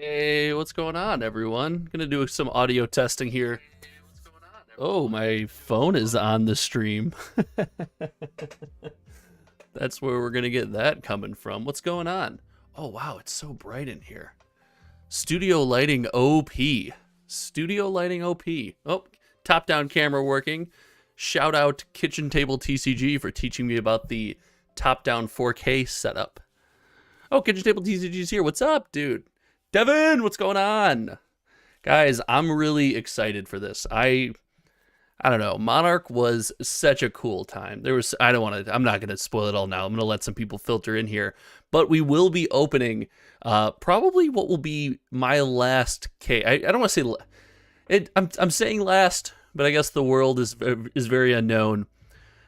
Hey, what's going on, everyone? Gonna do some audio testing here. Oh, my phone is on the stream. That's where we're gonna get that coming from. What's going on? Oh, wow, it's so bright in here. Studio lighting OP. Studio lighting OP. Oh, top-down camera working. Shout out Kitchen Table TCG for teaching me about the top-down 4K setup. Oh, Kitchen Table TCG's here. What's up, dude? Devin, what's going on? Guys, I'm really excited for this. I don't know. Monarch was such a cool time. I'm not going to spoil it all now. I'm going to let some people filter in here. But we will be opening probably what will be my last case. I don't want to say it. I'm saying last, but I guess the world is very unknown.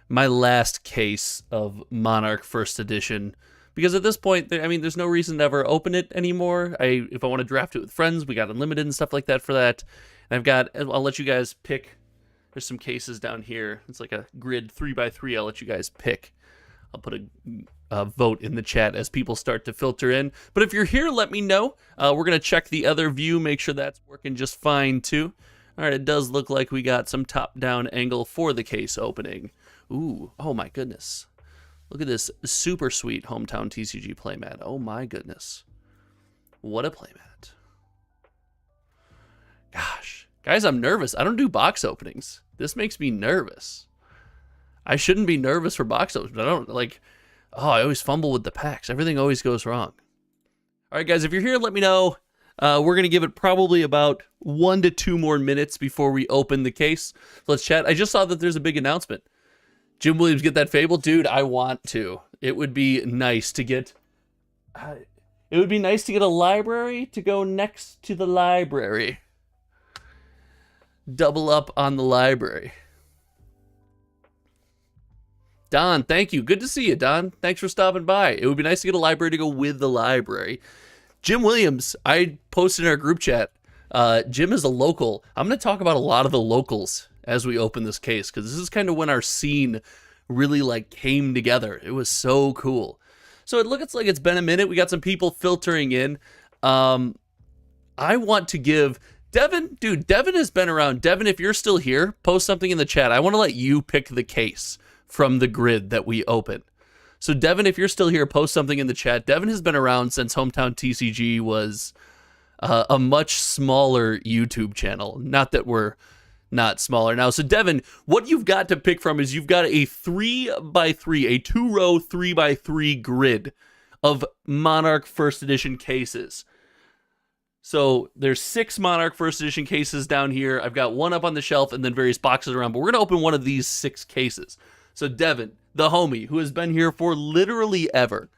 My last case of Monarch First Edition. Because at this point, I mean, there's no reason to ever open it anymore. If I want to draft it with friends, we got unlimited and stuff like that for that. And I'll let you guys pick. There's some cases down here. It's like a grid 3x3. I'll let you guys pick. I'll put a vote in the chat as people start to filter in. But if you're here, let me know. We're going to check the other view, make sure that's working just fine too. All right, it does look like we got some top-down angle for the case opening. Ooh, oh my goodness. Look at this super sweet Hometown TCG playmat. Oh my goodness. What a playmat. Gosh. Guys, I'm nervous. I don't do box openings. This makes me nervous. I shouldn't be nervous for box openings, but I always fumble with the packs. Everything always goes wrong. All right, guys, if you're here, let me know. We're going to give it probably about 1 to 2 more minutes before we open the case. Let's chat. I just saw that there's a big announcement. Jim Williams get that Fable? Dude, I want to. It would be nice to get... it would be nice to get a library to go next to the library. Double up on the library. Don, thank you. Good to see you, Don. Thanks for stopping by. It would be nice to get a library to go with the library. Jim Williams, I posted in our group chat. Jim is a local. I'm going to talk about a lot of the locals as we open this case, because this is kind of when our scene really came together. It was so cool. So it looks like it's been a minute. We got some people filtering in. I want to give Devin, dude, Devin has been around. Devin, if you're still here, post something in the chat. I want to let you pick the case from the grid that we open. So Devin, if you're still here, post something in the chat. Devin has been around since Hometown TCG was a much smaller YouTube channel. Not that we're not smaller now. So Devin, what you've got to pick from is you've got a 3x3, a 2-row 3x3 grid of Monarch First Edition cases. So there's 6 Monarch First Edition cases down here. I've got one up on the shelf and then various boxes around, but we're going to open one of these 6 cases. So Devin, the homie, who has been here for literally ever,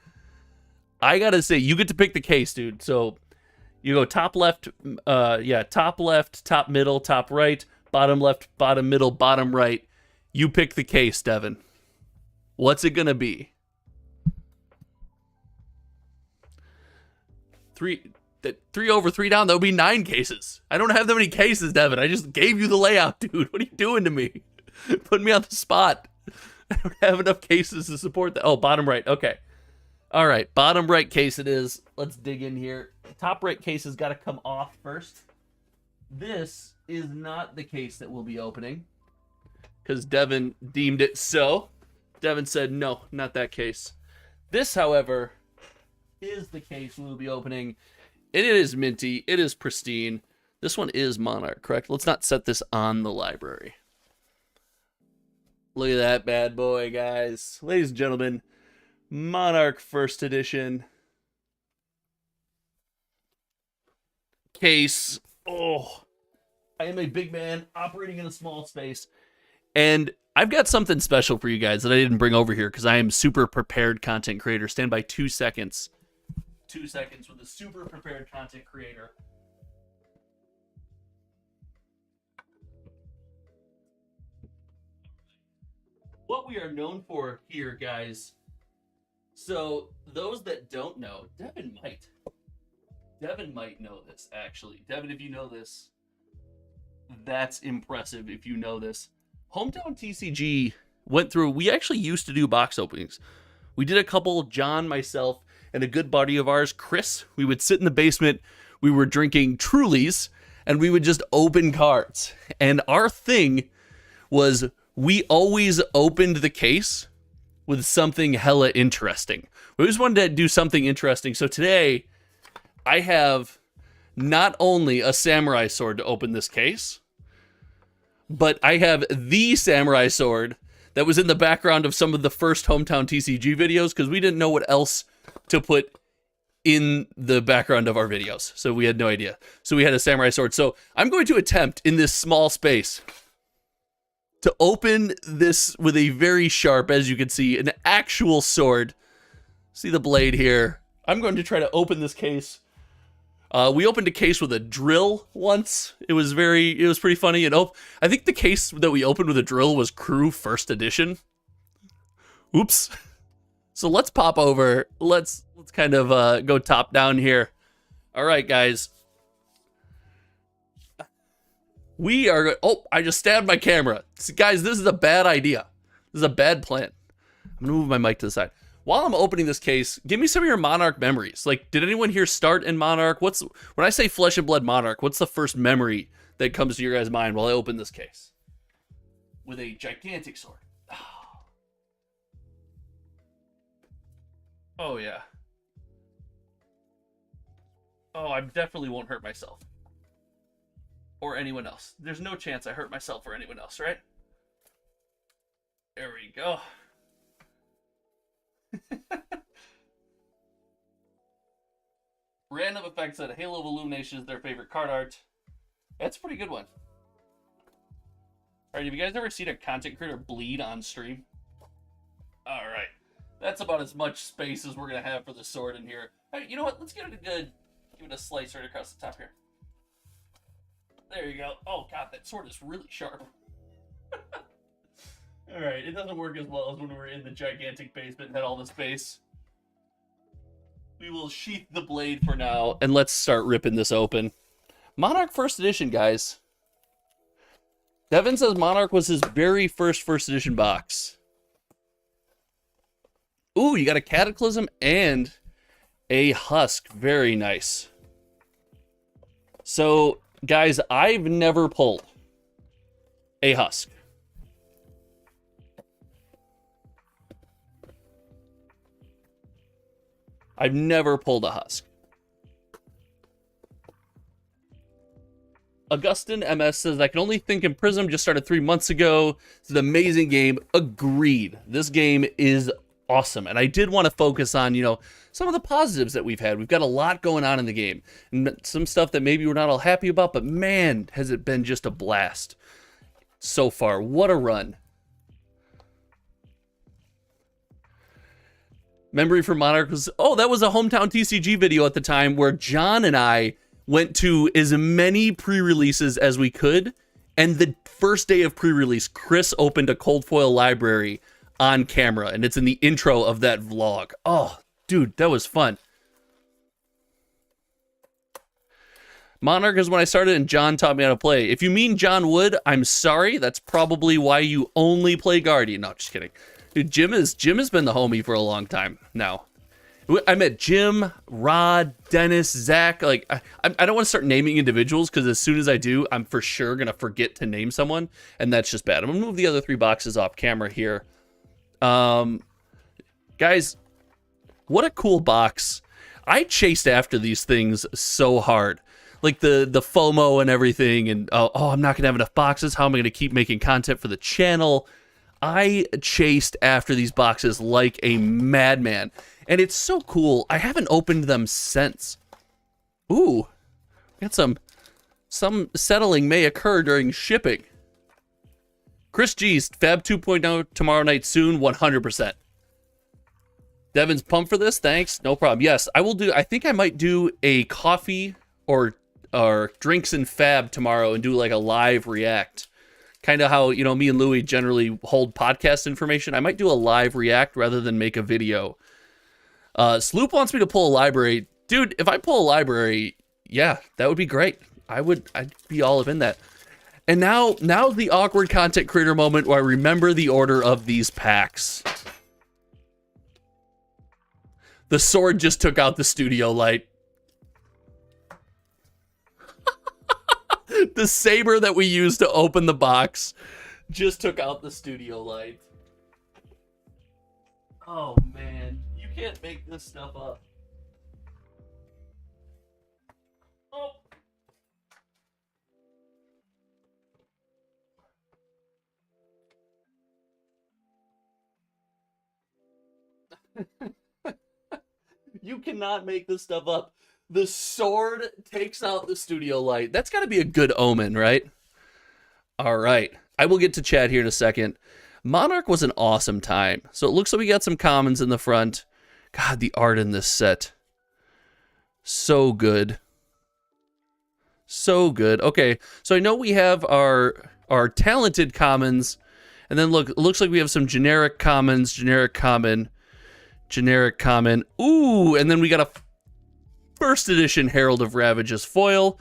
I got to say, you get to pick the case, dude. So you go top left, top left, top middle, top right, bottom left, bottom middle, bottom right. You pick the case, Devin. What's it going to be? 3 over, 3 down. That would be 9 cases. I don't have that many cases, Devin. I just gave you the layout, dude. What are you doing to me? Putting me on the spot. I don't have enough cases to support that. Oh, bottom right. Okay. All right. Bottom right case it is. Let's dig in here. Top right case has got to come off first. This is not the case that we'll be opening, because Devin deemed it so. Devin said, no, not that case. This, however, is the case we'll be opening. It is minty. It is pristine. This one is Monarch, correct? Let's not set this on the library. Look at that bad boy, guys. Ladies and gentlemen, Monarch First Edition case. Oh, I am a big man operating in a small space. And I've got something special for you guys that I didn't bring over here because I am super prepared content creator. Stand by 2 seconds. 2 seconds with a super prepared content creator. What we are known for here, guys. So those that don't know, Devin might know this, actually. Devin, if you know this, that's impressive if you know this. Hometown TCG went through, we actually used to do box openings. We did a couple, John, myself, and a good buddy of ours, Chris. We would sit in the basement. we were drinking Trulies, and we would just open cards. And our thing was we always opened the case with something hella interesting. We always wanted to do something interesting. So today, I have not only a samurai sword to open this case, but I have the samurai sword that was in the background of some of the first Hometown TCG videos because we didn't know what else to put in the background of our videos. So we had no idea. So we had a samurai sword. So I'm going to attempt in this small space to open this with a very sharp, as you can see, an actual sword. See the blade here. I'm going to try to open this case. We opened a case with a drill once. It was pretty funny. And I think the case that we opened with a drill was Crew First Edition. Oops. So let's pop over. Let's kind of go top down here. All right, guys. We are. Oh, I just stabbed my camera. Guys, this is a bad idea. This is a bad plan. I'm gonna move my mic to the side. While I'm opening this case, give me some of your Monarch memories. Like, did anyone here start in Monarch? When I say Flesh and Blood Monarch, what's the first memory that comes to your guys' mind while I open this case? With a gigantic sword. Oh, yeah. Oh, I definitely won't hurt myself. Or anyone else. There's no chance I hurt myself or anyone else, right? There we go. Random Effects said Halo of Illumination is their favorite card art. That's a pretty good one. Alright, have you guys ever seen a content creator bleed on stream? Alright. That's about as much space as we're going to have for the sword in here. Hey, you know what? Let's give it a slice right across the top here. There you go. Oh god, that sword is really sharp. Alright, it doesn't work as well as when we were in the gigantic basement and had all the space. We will sheath the blade for now, and let's start ripping this open. Monarch First Edition, guys. Devin says Monarch was his very first edition box. Ooh, you got a Cataclysm and a Husk. Very nice. So, guys, I've never pulled a Husk. I've never pulled a Husk. Augustin MS says, I can only think in Prism just started 3 months ago. It's an amazing game. Agreed. This game is awesome. And I did want to focus on, some of the positives that we've had. We've got a lot going on in the game. And some stuff that maybe we're not all happy about, but man, has it been just a blast so far. What a run. Memory for Monarch was, that was a Hometown TCG video at the time where John and I went to as many pre-releases as we could. And the first day of pre-release, Chris opened a cold foil library on camera. And it's in the intro of that vlog. Oh, dude, that was fun. Monarch is when I started and John taught me how to play. If you mean John Wood, I'm sorry. That's probably why you only play Guardian. No, just kidding. Dude, Jim has been the homie for a long time now. I met Jim, Rod, Dennis, Zach. Like, I don't want to start naming individuals because as soon as I do, I'm for sure going to forget to name someone. And that's just bad. I'm going to move the other 3 boxes off camera here. Guys, what a cool box. I chased after these things so hard. Like the FOMO and everything. And, I'm not going to have enough boxes. How am I going to keep making content for the channel? I chased after these boxes like a madman. And it's so cool. I haven't opened them since. Ooh. Got some settling may occur during shipping. Chris G's, FaB 2.0 tomorrow night soon, 100%. Devin's pumped for this? Thanks. No problem. Yes, I will do. I think I might do a coffee or drinks and FaB tomorrow and do like a live react. Kind of how, me and Louie generally hold podcast information. I might do a live react rather than make a video. Sloop wants me to pull a library. Dude, if I pull a library, yeah, that would be great. I'd be all up in that. And now the awkward content creator moment where I remember the order of these packs. The sword just took out the studio light. The saber that we used to open the box just took out the studio light. Oh, man. You can't make this stuff up. Oh. You cannot make this stuff up. The sword takes out the studio light. That's got to be a good omen, right? All right. I will get to chat here in a second. Monarch was an awesome time. So it looks like we got some commons in the front. God, the art in this set. So good. So good. Okay, so I know we have our talented commons. And then look, it looks like we have some generic commons, generic common. Ooh, and then we got a first edition Herald of Ravage's foil.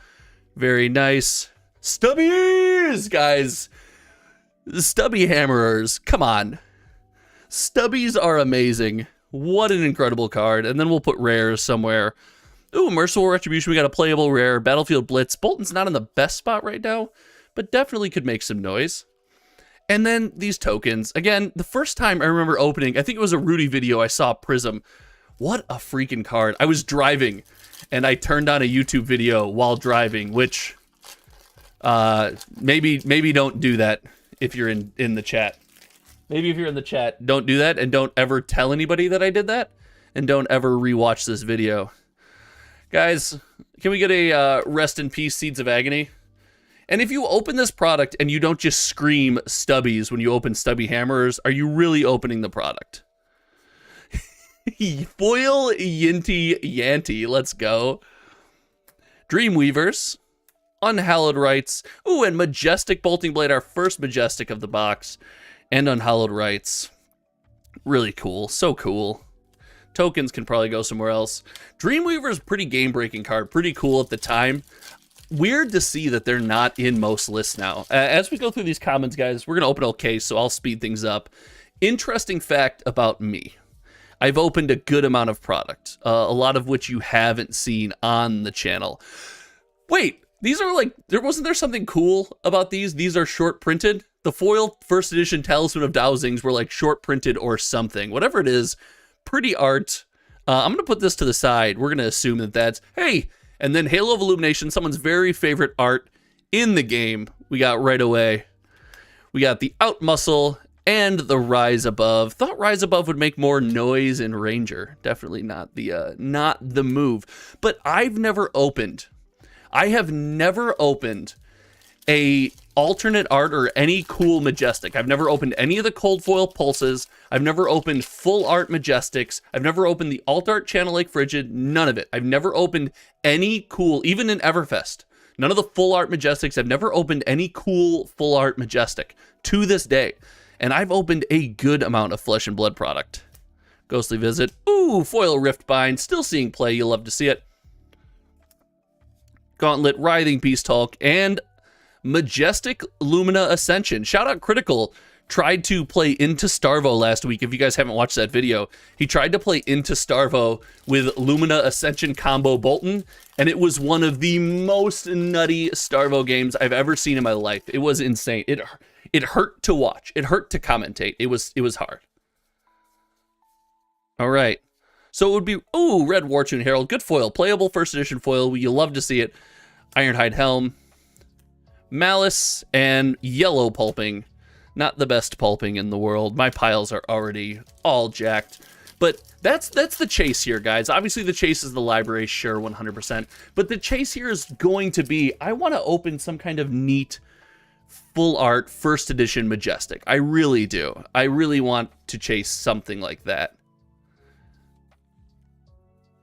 Very nice. Stubbies, guys. Stubby hammerers. Come on. Stubbies are amazing. What an incredible card. And then we'll put rares somewhere. Ooh, Merciful Retribution. We got a playable rare. Battlefield Blitz. Bolton's not in the best spot right now, but definitely could make some noise. And then these tokens. Again, the first time I remember opening, I think it was a Rudy video, I saw Prism. What a freaking card. I was driving, and I turned on a YouTube video while driving, which maybe don't do that if you're in the chat. Maybe if you're in the chat, don't do that, and don't ever tell anybody that I did that, and don't ever rewatch this video. Guys, can we get a rest in peace, Seeds of Agony? And if you open this product and you don't just scream Stubbies when you open Stubby Hammerers, are you really opening the product? Foil Yinty Yanty, let's go. Dreamweavers, Unhallowed Rites, ooh, and Majestic Bolting Blade, our first Majestic of the box, and Unhallowed Rites. Really cool, so cool. Tokens can probably go somewhere else. Dreamweaver's pretty game-breaking card, pretty cool at the time. Weird to see that they're not in most lists now. As we go through these comments, guys, we're going to open a case, so I'll speed things up. Interesting fact about me. I've opened a good amount of product, a lot of which you haven't seen on the channel. Wait, these are like, wasn't there something cool about these? These are short printed. The foil first edition Talisman of Dowsings were like short printed or something. Whatever it is, pretty art. I'm going to put this to the side. We're going to assume that that's, hey, and then Halo of Illumination, someone's very favorite art in the game. We got right away. We got the Out Muscle and the Rise Above. Thought Rise Above would make more noise in Ranger. Definitely not the move. But I have never opened a alternate art or any cool Majestic. I've never opened any of the cold foil Pulses. I've never opened full art Majestics. I've never opened the alt art Channel Lake Frigid. None of it. I've never opened any cool, even in Everfest. None of the full art Majestics. I've never opened any cool full art Majestic to this day. And I've opened a good amount of Flesh and Blood product. Ghostly Visit. Ooh, foil Riftbind. Still seeing play. You'll love to see it. Gauntlet, Writhing Beast Hulk, and Majestic Lumina Ascension. Shout out Critical. Tried to play into Starvo last week. If you guys haven't watched that video, he tried to play into Starvo with Lumina Ascension combo Bolton, and it was one of the most nutty Starvo games I've ever seen in my life. It was insane. It hurt to watch. It hurt to commentate. It was hard. All right. So it would be, ooh, Red Wartune Herald. Good foil. Playable first edition foil. You love to see it. Ironhide Helm. Malice and Yellow Pulping. Not the best pulping in the world. My piles are already all jacked. But that's the chase here, guys. Obviously, the chase is the library, sure, 100%. But the chase here is going to be, I want to open some kind of neat full art first edition Majestic. I really do. I really want to chase something like that.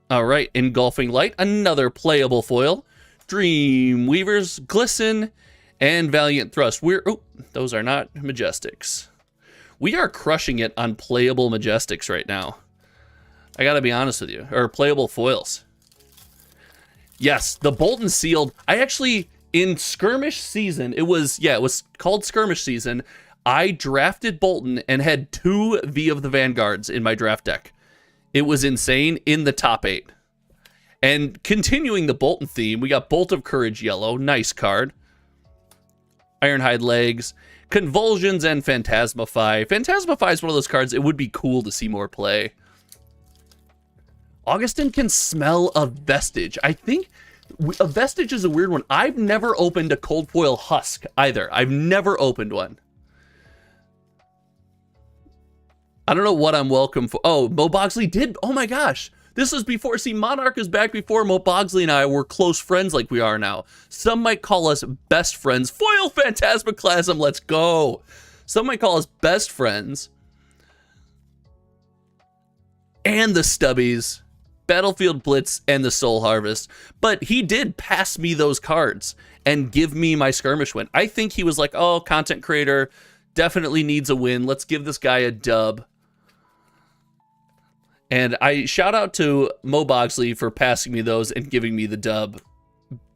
All right, Engulfing Light, another playable foil. Dreamweavers, Glisten, and Valiant Thrust. Those are not Majestics. We are crushing it on playable Majestics right now. I gotta be honest with you. Or playable foils. Yes, the Bolton Sealed. I actually, in Skirmish Season, it was called Skirmish Season. I drafted Bolton and had 2 V of the Vanguards in my draft deck. It was insane, in the top 8. And continuing the Bolton theme, we got Bolt of Courage Yellow. Nice card. Ironhide Legs, Convulsions, and Phantasmify. Phantasmify is one of those cards it would be cool to see more play. Augustin can smell a Vestige. I think a Vestige is a weird one. I've never opened a cold foil Husk either. I've never opened one. I don't know what I'm welcome for. Oh, Mo Bogsley did. Oh my gosh. This was before. See, Monarch is back before Mo Bogsley and I were close friends like we are now. Some might call us best friends. Foil Phantasmaclasm, let's go. Some might call us best friends. And the Stubbies, Battlefield Blitz, and the Soul Harvest. But he did pass me those cards and give me my skirmish win. I think he was like, oh, content creator definitely needs a win. Let's give this guy a dub. And I shout out to Mo Bogsley for passing me those and giving me the dub.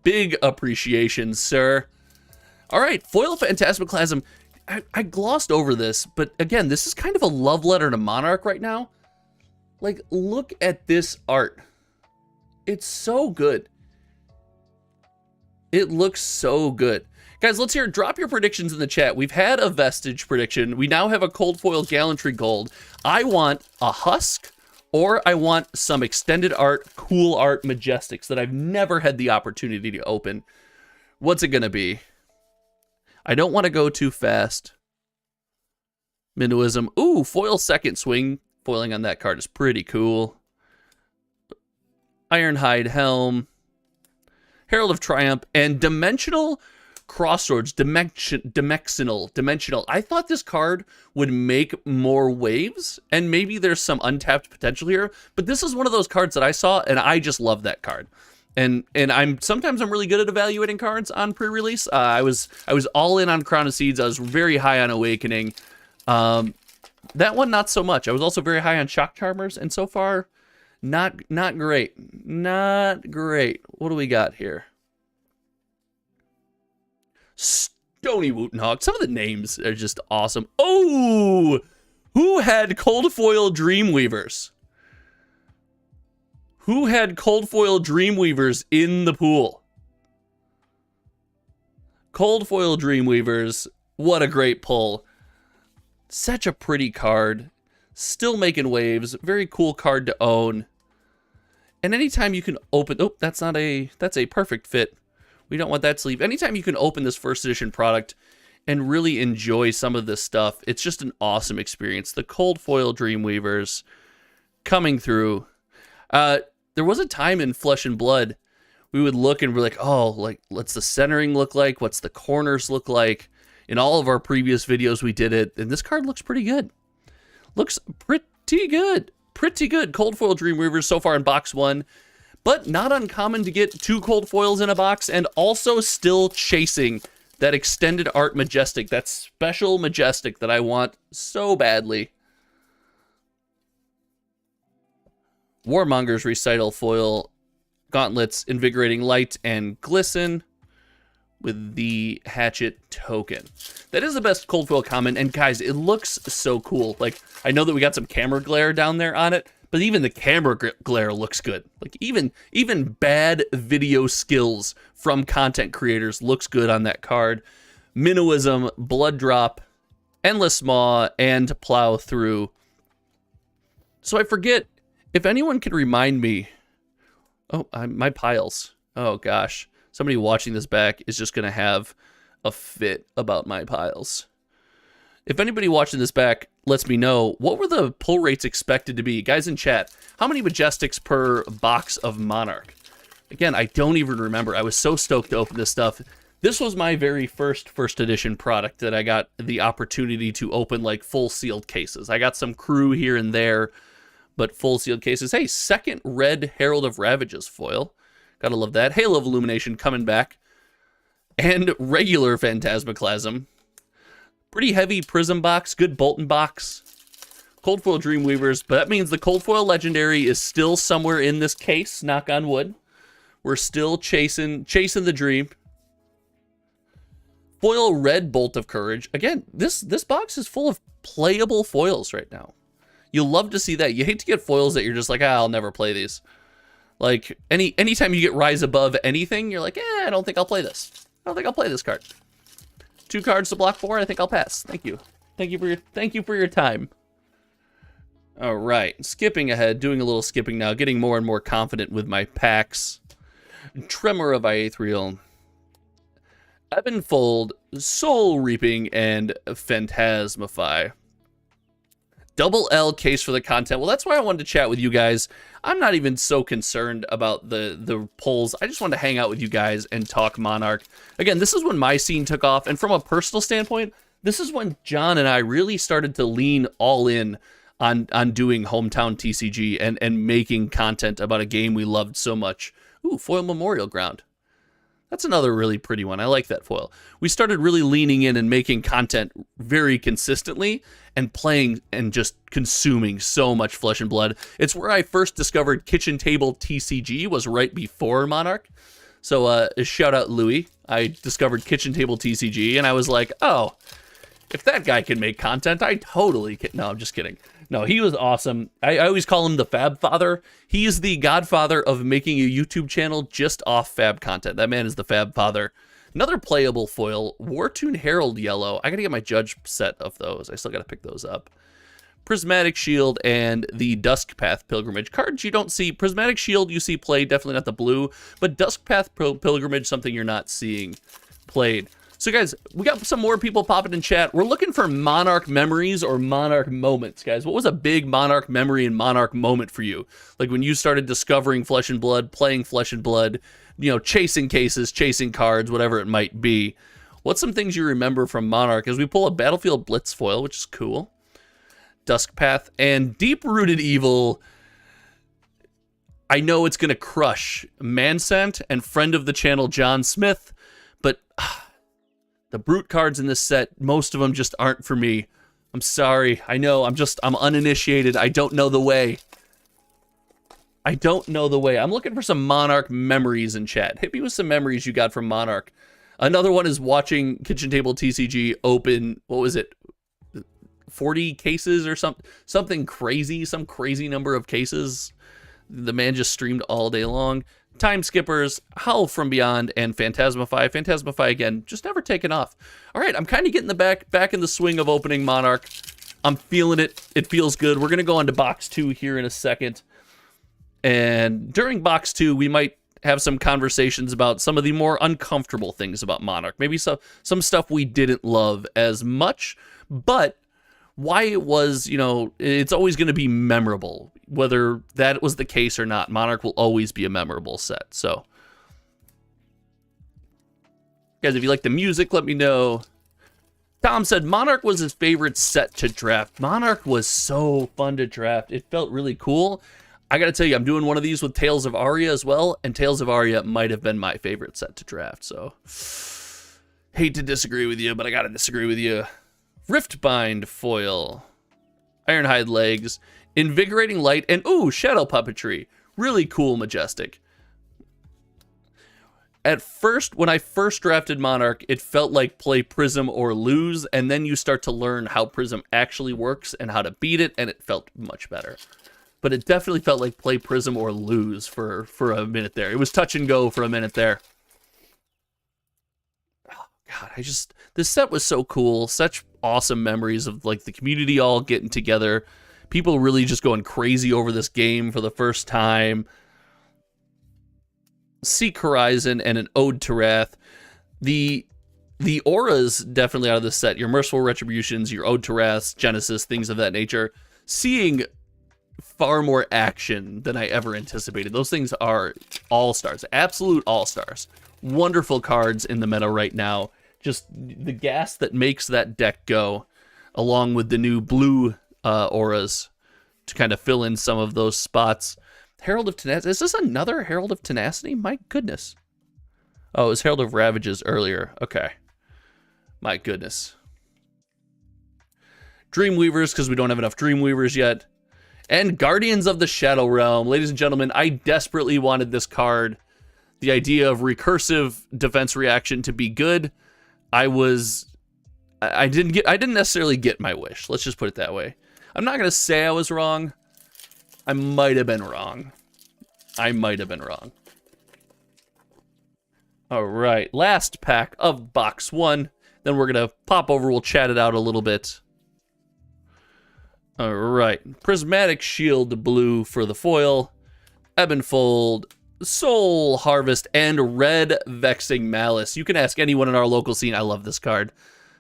Big appreciation, sir. All right, Foil Phantasmaclasm. I glossed over this, but again, this is kind of a love letter to Monarch right now. Like, look at this art. It's so good. It looks so good. Guys, let's hear, drop your predictions in the chat. We've had a Vestige prediction. We now have a cold foil Gallantry Gold. I want a Husk, or I want some extended art, cool art Majestics that I've never had the opportunity to open. What's it gonna be? I don't want to go too fast. Minnowism. Ooh, foil Second Swing. Foiling on that card is pretty cool. Ironhide Helm. Herald of Triumph. And Dimensional Crossroads. Dimensional. I thought this card would make more waves, and maybe there's some untapped potential here, but this is one of those cards that I saw, and I just love that card. And sometimes I'm really good at evaluating cards on pre-release. I was all in on Crown of Seeds. I was very high on Awakening. That one, not so much. I was also very high on Shock Charmers, and so far, not great. Not great. What do we got here? Stony Wootenhawk. Some of the names are just awesome. Oh! Who had Cold Foil Dreamweavers? Who had Cold Foil Dreamweavers in the pool? Cold Foil Dreamweavers. What a great pull. Such a pretty card. Still making waves. Very cool card to own. And anytime you can open... Oh, that's a perfect fit. We don't want that sleeve. Anytime you can open this first edition product and really enjoy some of this stuff, it's just an awesome experience. The Cold Foil Dreamweavers coming through. There was a time in Flesh and Blood we would look and we're like, oh, like, what's the centering look like? What's the corners look like? In all of our previous videos, we did it, and this card looks pretty good. Looks pretty good. Pretty good. Cold Foil Dreamweavers so far in box 1. But not uncommon to get 2 cold foils in a box, and also still chasing that extended art Majestic, that special Majestic that I want so badly. Warmonger's Recital Foil, Gauntlets, Invigorating Light, and Glisten with the Hatchet token. That is the best cold foil common, and guys, it looks so cool. Like, I know that we got some camera glare down there on it, but even the camera glare looks good. Like, even bad video skills from content creators looks good on that card. Minnowism, Blood Drop, Endless Maw, and Plow Through. So I forget, if anyone can remind me... Oh, my piles. Oh, gosh. Somebody watching this back is just going to have a fit about my piles. If anybody watching this back lets me know, what were the pull rates expected to be? Guys in chat, how many Majestics per box of Monarch? Again, I don't even remember. I was so stoked to open this stuff. This was my very first edition product that I got the opportunity to open, like, full sealed cases. I got some crew here and there, but full sealed cases. Hey, second red Herald of Ravages foil. Gotta love that. Halo of Illumination coming back. And regular Phantasmaclasm. Pretty heavy Prism box. Good Bolton box. Cold Foil Dreamweavers. But that means the Cold Foil Legendary is still somewhere in this case. Knock on wood. We're still chasing the dream. Foil Red Bolt of Courage. Again, this box is full of playable foils right now. You'll love to see that. You hate to get foils that you're just like, I'll never play these. Like, anytime you get Rise Above anything, you're like, I don't think I'll play this. I don't think I'll play this card. 2 cards to block 4. I think I'll pass. Thank you. Thank you for your time. All right, skipping ahead, doing a little skipping now, getting more and more confident with my packs. Tremor of Iathriel, Ebonfold, Soul Reaping, and Phantasmify. Double L case for the content. Well, that's why I wanted to chat with you guys. I'm not even so concerned about the polls. I just wanted to hang out with you guys and talk Monarch. Again, this is when my scene took off, and from a personal standpoint, this is when John and I really started to lean all in on doing hometown TCG and making content about a game we loved so much. Ooh, Foil Memorial Ground. That's another really pretty one. I like that foil. We started really leaning in and making content very consistently and playing and just consuming so much Flesh and Blood. It's where I first discovered Kitchen Table TCG, was right before Monarch. So shout out Louis. I discovered Kitchen Table TCG and I was like, oh, if that guy can make content, I totally can. No, I'm just kidding. No, he was awesome. I always call him the Fab Father. He is the godfather of making a YouTube channel just off Fab content. That man is the Fab Father. Another playable foil, Wartune Herald Yellow. I gotta get my Judge set of those. I still gotta pick those up. Prismatic Shield and the Dusk Path Pilgrimage. Cards you don't see. Prismatic Shield you see played, definitely not the blue. But Dusk Path Pilgrimage, something you're not seeing played. So guys, we got some more people popping in chat. We're looking for Monarch memories or Monarch moments, guys. What was a big Monarch memory and Monarch moment for you? Like when you started discovering Flesh and Blood, playing Flesh and Blood, you know, chasing cases, chasing cards, whatever it might be. What's some things you remember from Monarch? As we pull a Battlefield Blitz foil, which is cool. Dusk Path and Deep-Rooted Evil. I know it's going to crush Mansent and friend of the channel John Smith, but the brute cards in this set, most of them just aren't for me. I'm sorry. I know, I'm uninitiated. I don't know the way. I don't know the way. I'm looking for some Monarch memories in chat. Hit me with some memories you got from Monarch. Another one is watching Kitchen Table TCG open, what was it? 40 cases or something crazy, some crazy number of cases. The man just streamed all day long. Time Skippers, Howl from Beyond, and Phantasmify. Phantasmify, again, just never taken off. All right, I'm kind of getting the back in the swing of opening Monarch. I'm feeling it. It feels good. We're going to go on to Box 2 here in a second. And during Box 2, we might have some conversations about some of the more uncomfortable things about Monarch. Maybe some stuff we didn't love as much, but why it was, you know, it's always going to be memorable. Whether that was the case or not, Monarch will always be a memorable set. So, guys, if you like the music, let me know. Tom said Monarch was his favorite set to draft. Monarch was so fun to draft. It felt really cool. I got to tell you, I'm doing one of these with Tales of Aria as well, and Tales of Aria might have been my favorite set to draft. So, hate to disagree with you, but I got to disagree with you. Riftbind foil, Ironhide legs, Invigorating Light, and ooh, Shadow Puppetry. Really cool, majestic. At first, when I first drafted Monarch, it felt like play Prism or lose, and then you start to learn how Prism actually works and how to beat it, and it felt much better. But it definitely felt like play Prism or lose for a minute there. It was touch and go for a minute there. Oh, God, this set was so cool. Such awesome memories of like the community all getting together. People really just going crazy over this game for the first time. Seek Horizon and an Ode to Wrath. The auras definitely out of this set. Your Merciful Retributions, your Ode to Wrath, Genesis, things of that nature. Seeing far more action than I ever anticipated. Those things are all-stars, absolute all-stars. Wonderful cards in the meta right now. Just the gas that makes that deck go, along with the new blue auras to kind of fill in some of those spots. Herald of Tenacity. Is this another Herald of Tenacity? My goodness. Oh, it was Herald of Ravages earlier. Okay. My goodness. Dreamweavers, because we don't have enough Dreamweavers yet. And Guardians of the Shadow Realm. Ladies and gentlemen, I desperately wanted this card. The idea of recursive defense reaction to be good. I didn't necessarily get my wish. Let's just put it that way. I'm not going to say I was wrong. I might have been wrong. All right, last pack of box 1. Then we're going to pop over. We'll chat it out a little bit. All right. Prismatic Shield blue for the foil. Ebonfold, Soul Harvest, and Red Vexing Malice. You can ask anyone in our local scene. I love this card.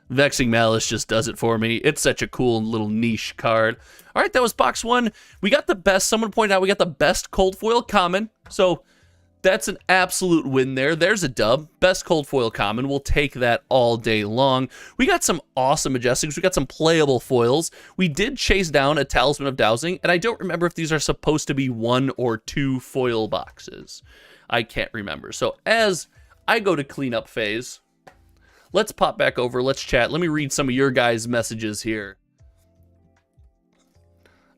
Vexing Malice just does it for me. It's such a cool little niche card. All right, that was box 1. We got the best. Someone pointed out we got the best cold foil common. So that's an absolute win there. There's a dub. Best cold foil common. We'll take that all day long. We got some awesome Majestics. We got some playable foils. We did chase down a Talisman of Dowsing, and I don't remember if these are supposed to be 1 or 2 foil boxes. I can't remember. So as I go to cleanup phase, let's pop back over. Let's chat. Let me read some of your guys' messages here.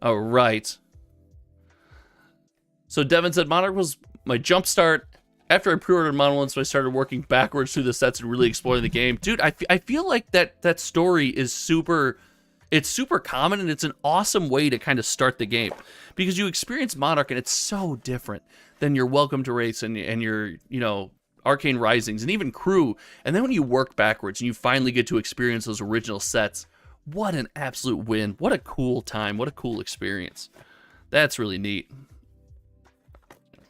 All right. So Devin said, Monarch was my jump start. After I pre-ordered Mono, so I started working backwards through the sets and really exploring the game. Dude, I feel like that story is super common, and it's an awesome way to kind of start the game. Because you experience Monarch, and it's so different than your Welcome to Wraiths and your, you know, Arcane Risings, and even Crew. And then when you work backwards and you finally get to experience those original sets, what an absolute win. What a cool time. What a cool experience. That's really neat.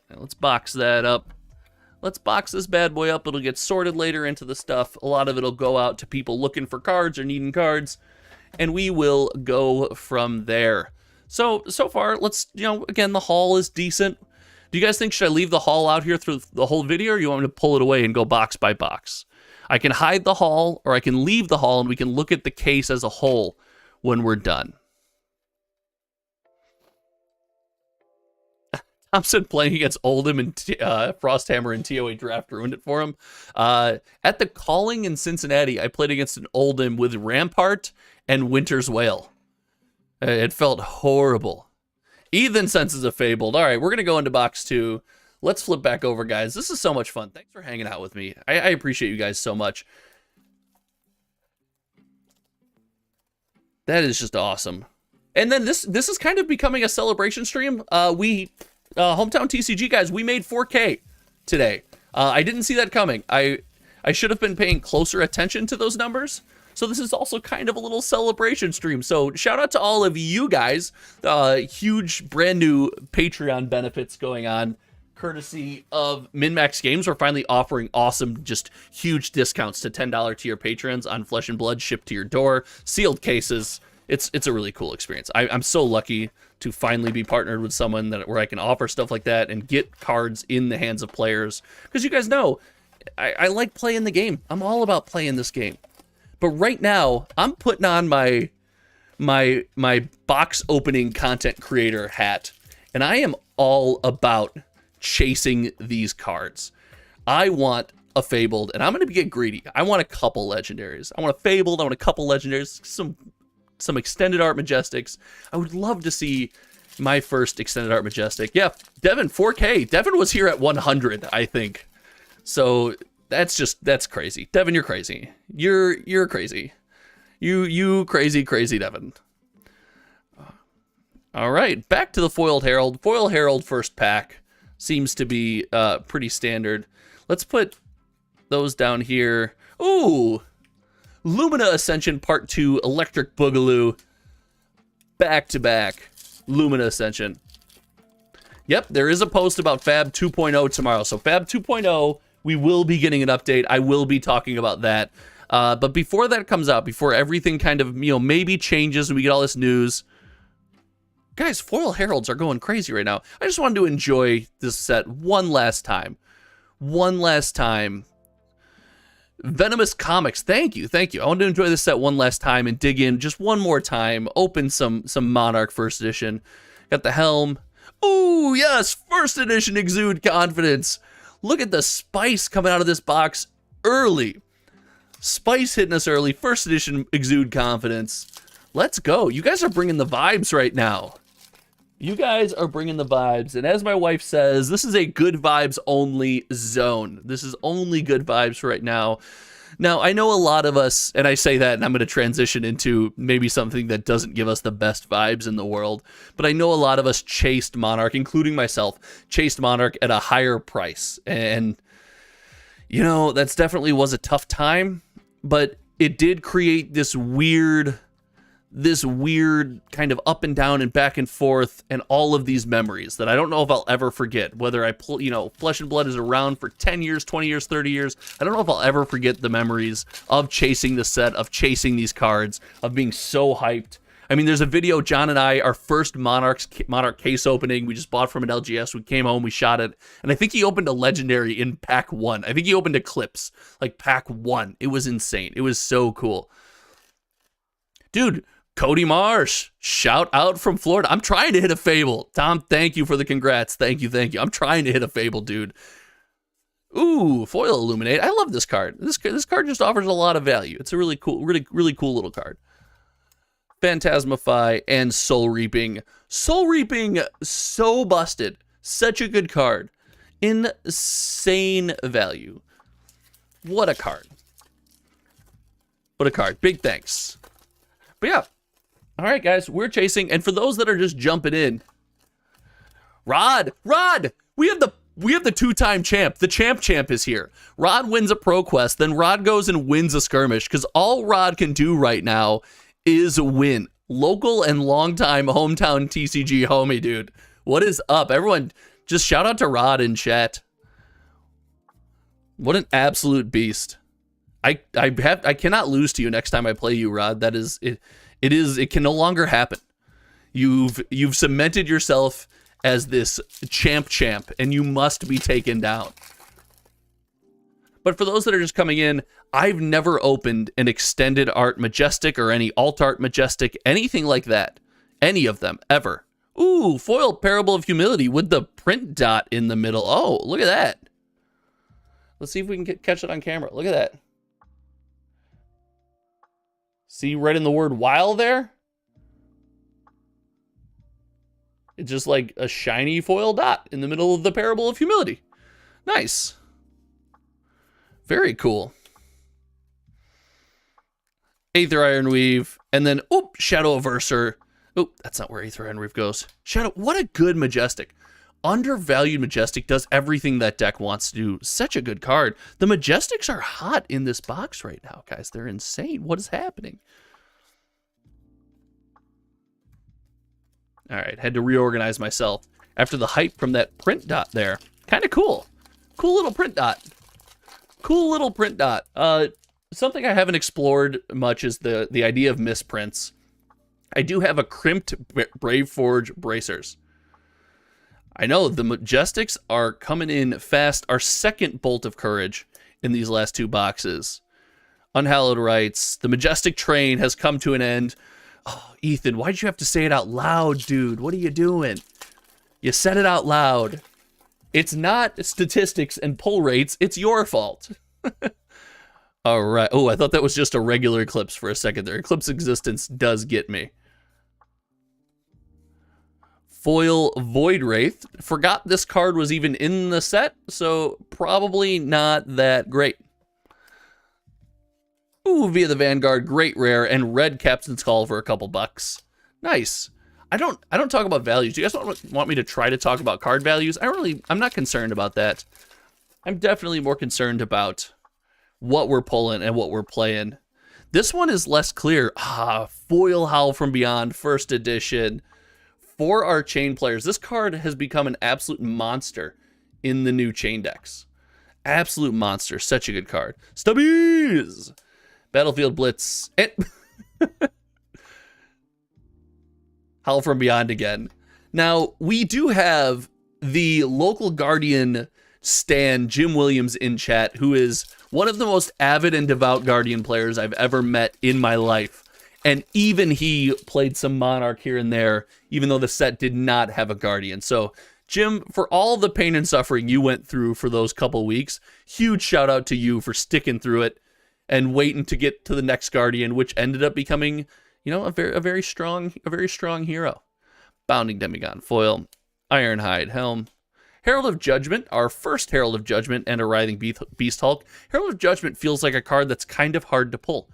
Now let's box that up. Let's box this bad boy up. It'll get sorted later into the stuff. A lot of it'll go out to people looking for cards or needing cards, and we will go from there. So far, let's, you know, again, the haul is decent. Do you guys think, should I leave the haul out here through the whole video, or you want me to pull it away and go box by box? I can hide the haul, or I can leave the haul, and we can look at the case as a whole when we're done. Thompson playing against Oldham and Frosthammer and TOA Draft ruined it for him. At the Calling in Cincinnati, I played against an Oldham with Rampart and Winter's Wail. It felt horrible. Ethan senses a fabled. All right, we're going to go into box 2. Let's flip back over, guys. This is so much fun. Thanks for hanging out with me. I appreciate you guys so much. That is just awesome. And then this is kind of becoming a celebration stream. Hometown TCG guys, we made 4K today. I didn't see that coming. I should have been paying closer attention to those numbers. So this is also kind of a little celebration stream. So shout out to all of you guys. Huge brand new Patreon benefits going on, courtesy of MinMax Games. We're finally offering awesome, just huge discounts to $10 tier patrons on Flesh and Blood shipped to your door, sealed cases. It's a really cool experience. I'm so lucky to finally be partnered with someone where I can offer stuff like that and get cards in the hands of players. Because you guys know, I like playing the game. I'm all about playing this game. But right now, I'm putting on my box opening content creator hat, and I am all about chasing these cards. I want a Fabled, and I'm going to get greedy. I want a couple legendaries. I want a Fabled. I want a couple legendaries. Some extended art Majestics. I would love to see my first extended art Majestic. Yeah, Devin, 4K. Devin was here at 100, I think. So that's crazy. Devin, you're crazy. You're crazy. You crazy Devin. All right, back to the Foiled Herald. Foil Herald first pack seems to be pretty standard. Let's put those down here. Ooh, Lumina Ascension Part 2 Electric Boogaloo. Back-to-back Lumina Ascension. Yep, there is a post about FaB 2.0 tomorrow. So FaB 2.0, we will be getting an update. I will be talking about that. But before that comes out, before everything kind of, maybe changes and we get all this news, guys, Foil Heralds are going crazy right now. I just wanted to enjoy this set one last time. One last time. Venomous Comics, thank you. I wanted to enjoy this set one last time and dig in just one more time. Open some Monarch First Edition. Got the Helm. Ooh, yes, First Edition Exude Confidence. Look at the spice coming out of this box early. Spice hitting us early. First Edition Exude Confidence. Let's go. You guys are bringing the vibes right now. You guys are bringing the vibes. And as my wife says, this is a good vibes only zone. This is only good vibes right now. Now, I know a lot of us, and I say that, and I'm going to transition into maybe something that doesn't give us the best vibes in the world, but I know a lot of us chased Monarch, including myself, chased Monarch at a higher price. And, that's definitely was a tough time, but it did create this weird kind of up and down and back and forth, and all of these memories that I don't know if I'll ever forget. Whether Flesh and Blood is around for 10 years, 20 years, 30 years, I don't know if I'll ever forget the memories of chasing the set, of chasing these cards, of being so hyped. I mean, there's a video, John and I, our first Monarch case opening, we just bought from an LGS, we came home, we shot it, and I think he opened a Legendary in Pack 1. I think he opened Eclipse, like Pack 1. It was insane. It was so cool. Dude, Cody Marsh, shout out from Florida. I'm trying to hit a Fable. Tom, thank you for the congrats. Thank you. I'm trying to hit a Fable, dude. Ooh, Foil Illuminate. I love this card. This card just offers a lot of value. It's a really cool little card. Phantasmify and Soul Reaping. Soul Reaping, so busted. Such a good card. Insane value. What a card. What a card. Big thanks. But yeah. All right, guys, we're chasing. And for those that are just jumping in, Rod, we have the two-time champ. The champ is here. Rod wins a Pro Quest, then Rod goes and wins a skirmish, because all Rod can do right now is win. Local and longtime hometown TCG homie, dude. What is up? Everyone, just shout out to Rod in chat. What an absolute beast. I cannot lose to you next time I play you, Rod. That is it. It can no longer happen. You've cemented yourself as this champ, and you must be taken down. But for those that are just coming in, I've never opened an extended art Majestic or any alt art Majestic, anything like that. Any of them, ever. Ooh, foil Parable of Humility with the print dot in the middle. Oh, look at that. Let's see if we can catch it on camera. Look at that. See right in the word while there? It's just like a shiny foil dot in the middle of the Parable of Humility. Nice. Very cool. Aether Ironweave, and then, oop, Shadow Averser. Oop, that's not where Aether Ironweave goes. Shadow, what a good Majestic. Undervalued Majestic does everything that deck wants to do. Such a good card. The Majestics are hot in this box right now, guys. They're insane. What is happening? All right, had to reorganize myself after the hype from that print dot there. Kind of cool. Cool little print dot. Cool little print dot. Something I haven't explored much is the idea of misprints. I do have a crimped Braveforge Bracers. I know the Majestics are coming in fast. Our second Bolt of Courage in these last two boxes. Unhallowed Rites. The Majestic train has come to an end. Oh, Ethan, why'd you have to say it out loud, dude? What are you doing? You said it out loud. It's not statistics and pull rates. It's your fault. All right. Oh, I thought that was just a regular Eclipse for a second there. Eclipse Existence does get me. Foil Void Wraith. Forgot this card was even in the set, so probably not that great. Ooh, Via the Vanguard, great rare, and red Captain's Call for a couple bucks. Nice. I don't talk about values. Do you guys want me to try to talk about card values? I'm not concerned about that. I'm definitely more concerned about what we're pulling and what we're playing. This one is less clear. Foil Howl from Beyond, first edition. For our chain players, this card has become an absolute monster in the new chain decks. Absolute monster. Such a good card. Stubbies! Battlefield Blitz. Howl from Beyond again. Now, we do have the local Guardian stan, Jim Williams, in chat, who is one of the most avid and devout Guardian players I've ever met in my life. And even he played some Monarch here and there, even though the set did not have a Guardian. So, Jim, for all the pain and suffering you went through for those couple weeks, huge shout out to you for sticking through it and waiting to get to the next Guardian, which ended up becoming, you know, a very strong hero. Bounding Demigon foil, Ironhide Helm, Herald of Judgment, our first Herald of Judgment, and a Writhing Beast Hulk. Herald of Judgment feels like a card that's kind of hard to pull.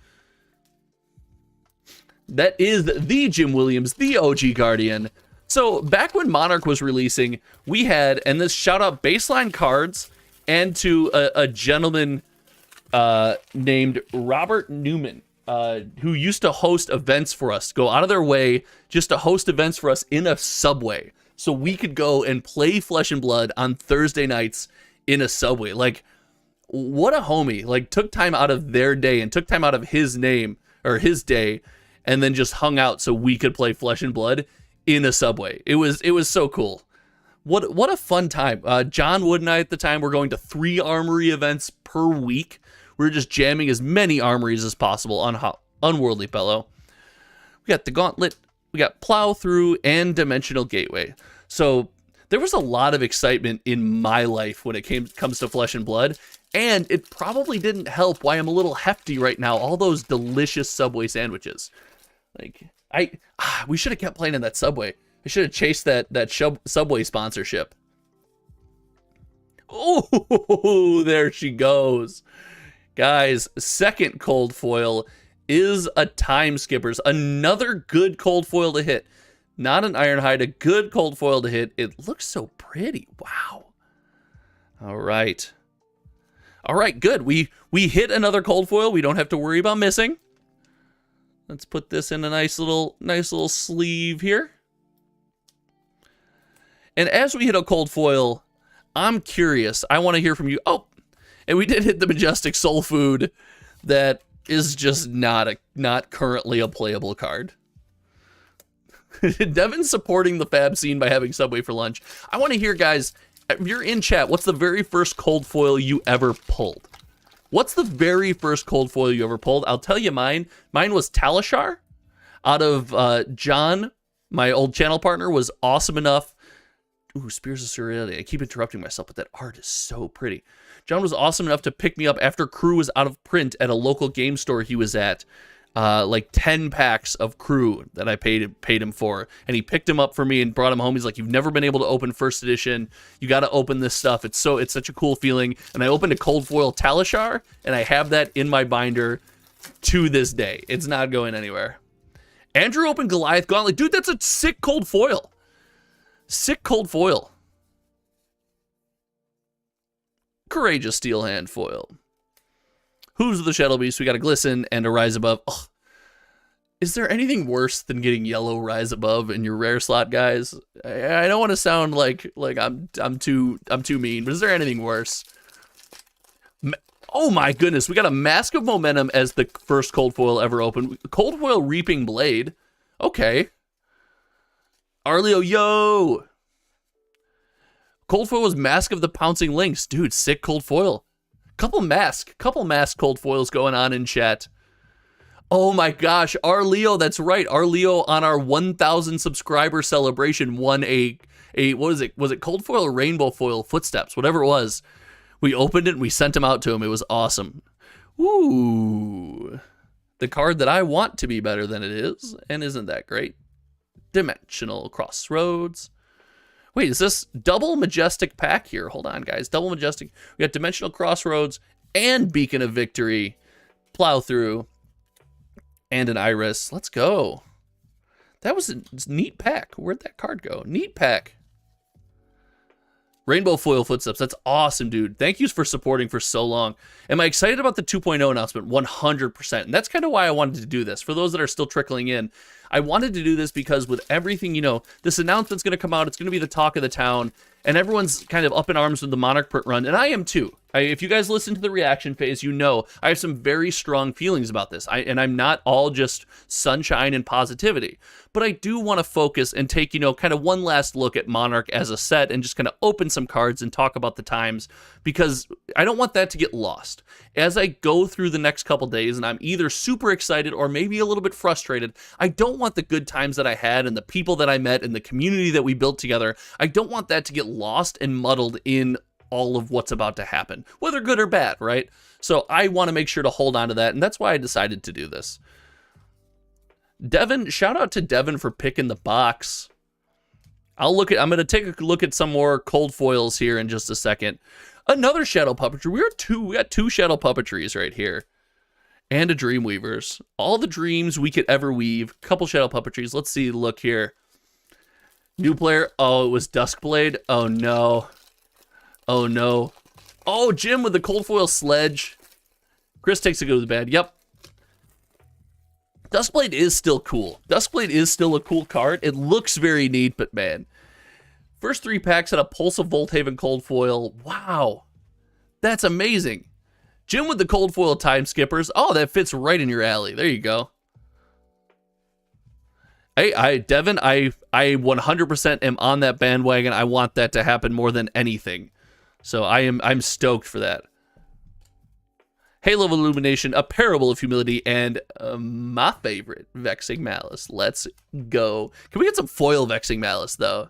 That is the Jim Williams, the OG Guardian. So back when Monarch was releasing, we had, and this shout out baseline cards, and to a gentleman named Robert Newman, who used to host events for us, go out of their way just to host events for us in a Subway, so we could go and play Flesh and Blood on Thursday nights in a Subway. Like, what a homie. Like, took time out of their day and took time out of his name or his day and then just hung out so we could play Flesh and Blood in a Subway. It was so cool. What a fun time. John Wood and I at the time were going to 3 armory events per week. We were just jamming as many armories as possible on Unworldly Fellow. We got the Gauntlet, we got Plow Through, and Dimensional Gateway. So there was a lot of excitement in my life when it comes to Flesh and Blood, and it probably didn't help why I'm a little hefty right now. All those delicious Subway sandwiches. Like, we should have kept playing in that Subway. I should have chased that Subway sponsorship. Oh, there she goes. Guys, second cold foil is a Time Skippers. Another good cold foil to hit. Not an Ironhide, a good cold foil to hit. It looks so pretty. Wow. All right. All right, good. We hit another cold foil. We don't have to worry about missing. Let's put this in a nice little sleeve here. And as we hit a cold foil, I'm curious. I want to hear from you. Oh, and we did hit the Majestic Soul Food that is just not currently a playable card. Devin's supporting the FaB scene by having Subway for lunch. I want to hear, guys, if you're in chat, what's the very first cold foil you ever pulled? What's the very first cold foil you ever pulled? I'll tell you mine. Mine was Talishar out of John, my old channel partner, was awesome enough. Ooh, Spears of Surreality. I keep interrupting myself, but that art is so pretty. John was awesome enough to pick me up after Crew was out of print at a local game store he was at. Like 10 packs of Crew that I paid him for, and he picked him up for me and brought him home. He's like, "You've never been able to open first edition. You got to open this stuff. It's such a cool feeling." And I opened a cold foil Talishar, and I have that in my binder to this day. It's not going anywhere. Andrew opened Goliath Gauntlet. Dude, that's a sick cold foil. Sick cold foil. Courageous Steel Hand foil. Hooves of the Shadow Beast. We got a Glisten and a Rise Above. Ugh. Is there anything worse than getting yellow Rise Above in your rare slot, guys? I don't want to sound like I'm too mean, but is there anything worse? Oh my goodness, we got a Mask of Momentum as the first cold foil ever opened. Cold foil Reaping Blade. Okay. Arleo, yo! Cold foil was Mask of the Pouncing Lynx. Dude, sick cold foil. Couple mask cold foils going on in chat. Oh my gosh, Arleo, that's right. Arleo on our 1,000 subscriber celebration won a what is it? Was it cold foil or rainbow foil? Footsteps, whatever it was. We opened it and we sent him out to him. It was awesome. Ooh. The card that I want to be better than it is, and isn't that great? Dimensional Crossroads. Wait, is this double Majestic pack here? Hold on, guys. Double Majestic. We got Dimensional Crossroads and Beacon of Victory. Plow Through. And an Iris. Let's go. That was a neat pack. Where'd that card go? Neat pack. Rainbow Foil Footsteps. That's awesome, dude. Thank you for supporting for so long. Am I excited about the 2.0 announcement? 100%. And that's kind of why I wanted to do this. For those that are still trickling in, I wanted to do this because with everything, this announcement's going to come out. It's going to be the talk of the town. And everyone's kind of up in arms with the Monarch print run. And I am too. If you guys listen to the reaction phase, I have some very strong feelings about this. And I'm not all just sunshine and positivity. But I do want to focus and take, kind of one last look at Monarch as a set and just kind of open some cards and talk about the times, because I don't want that to get lost. As I go through the next couple days and I'm either super excited or maybe a little bit frustrated, I don't want the good times that I had and the people that I met and the community that we built together, I don't want that to get lost and muddled in all of what's about to happen, whether good or bad, right? So I want to make sure to hold on to that, and that's why I decided to do this. Devin, shout out to Devin for picking the box. I'm going to take a look at some more cold foils here in just a second. Another Shadow Puppetry. We got two Shadow Puppetries right here. And a Dreamweavers. All the dreams we could ever weave. Couple Shadow Puppetries. Let's see, look here. New player. Oh, it was Duskblade. Oh, no. Oh, no. Oh, Jim with the cold foil Sledge. Chris takes a go to the bad. Yep. Duskblade is still cool. Duskblade is still a cool card. It looks very neat, but man. First 3 packs had a Pulse of Volthaven Cold Foil. Wow. That's amazing. Jim with the Cold Foil Time Skippers. Oh, that fits right in your alley. There you go. Hey, Devin, I 100% am on that bandwagon. I want that to happen more than anything. So I'm stoked for that. Halo of Illumination, a Parable of Humility, and my favorite, Vexing Malice. Let's go. Can we get some foil Vexing Malice, though?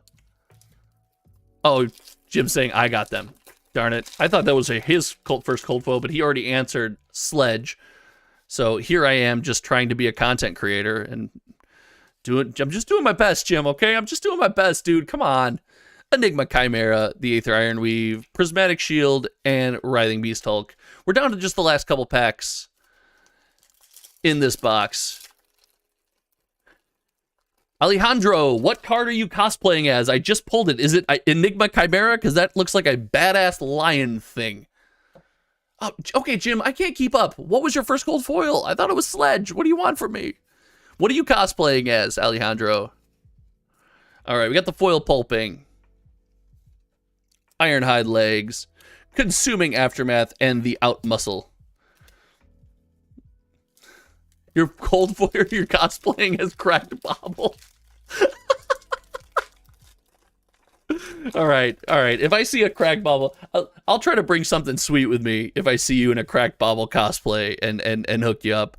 Oh, Jim's saying I got them. Darn it. I thought that was his first cold foil, but he already answered Sledge. So here I am just trying to be a content creator and I'm just doing my best, Jim, okay? I'm just doing my best, dude. Come on. Enigma Chimera, the Aether Ironweave, Prismatic Shield, and Writhing Beast Hulk. We're down to just the last couple packs in this box. Alejandro, what card are you cosplaying as? I just pulled it. Is it Enigma Chimera? Because that looks like a badass lion thing. Oh, okay, Jim, I can't keep up. What was your first gold foil? I thought it was Sledge. What do you want from me? What are you cosplaying as, Alejandro? All right, we got the foil pulping. Ironhide legs, consuming aftermath, and the out muscle. Your cold foil, you're cosplaying as Cracked Bobble. All right. If I see a Cracked Bobble, I'll try to bring something sweet with me if I see you in a Cracked Bobble cosplay and hook you up.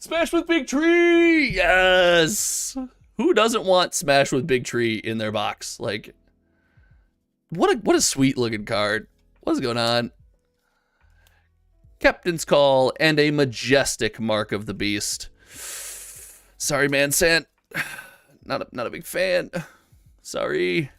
Smash with Big Tree, yes. Who doesn't want Smash with Big Tree in their box? Like. What a sweet looking card. What's going on? Captain's Call and a majestic Mark of the Beast. Sorry, man, Sant. Not a big fan. Sorry.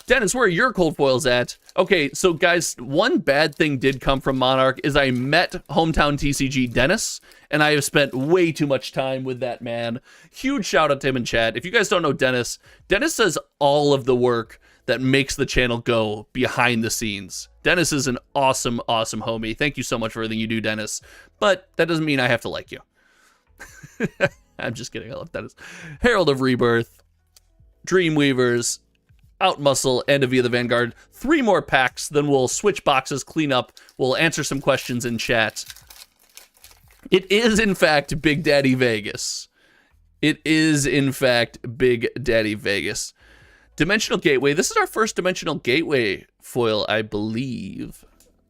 Dennis, where are your cold foils at? Okay, so guys, one bad thing did come from Monarch is I met hometown TCG Dennis, and I have spent way too much time with that man. Huge shout out to him in chat. If you guys don't know Dennis, Dennis does all of the work that makes the channel go behind the scenes. Dennis is an awesome, awesome homie. Thank you so much for everything you do, Dennis. But that doesn't mean I have to like you. I'm just kidding. I love Dennis. Herald of Rebirth, Dreamweavers, Outmuscle, and Avia the Vanguard. 3 more packs, then we'll switch boxes, clean up. We'll answer some questions in chat. It is, in fact, Big Daddy Vegas. It is, in fact, Big Daddy Vegas. Dimensional Gateway. This is our first Dimensional Gateway foil, I believe.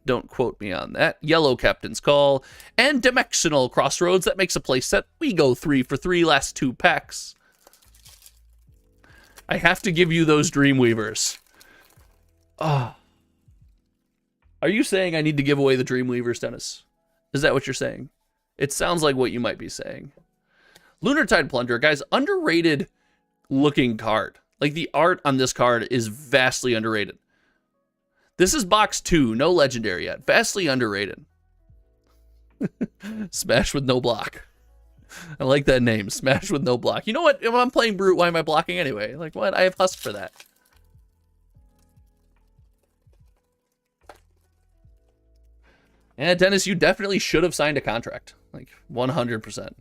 Don't quote me on that. Yellow Captain's Call. And Dimensional Crossroads. That makes a play set. We go 3 for 3, last 2 packs. I have to give you those Dreamweavers. Oh. Are you saying I need to give away the Dreamweavers, Dennis? Is that what you're saying? It sounds like what you might be saying. Lunar Tide Plunderer, guys, underrated looking card. Like, the art on this card is vastly underrated. This is box 2, no legendary yet. Vastly underrated. Smash with no block. I like that name, Smash with no block. You know what? If I'm playing Brute, why am I blocking anyway? Like, what? I have Husk for that. Yeah, Dennis, you definitely should have signed a contract. Like, 100%.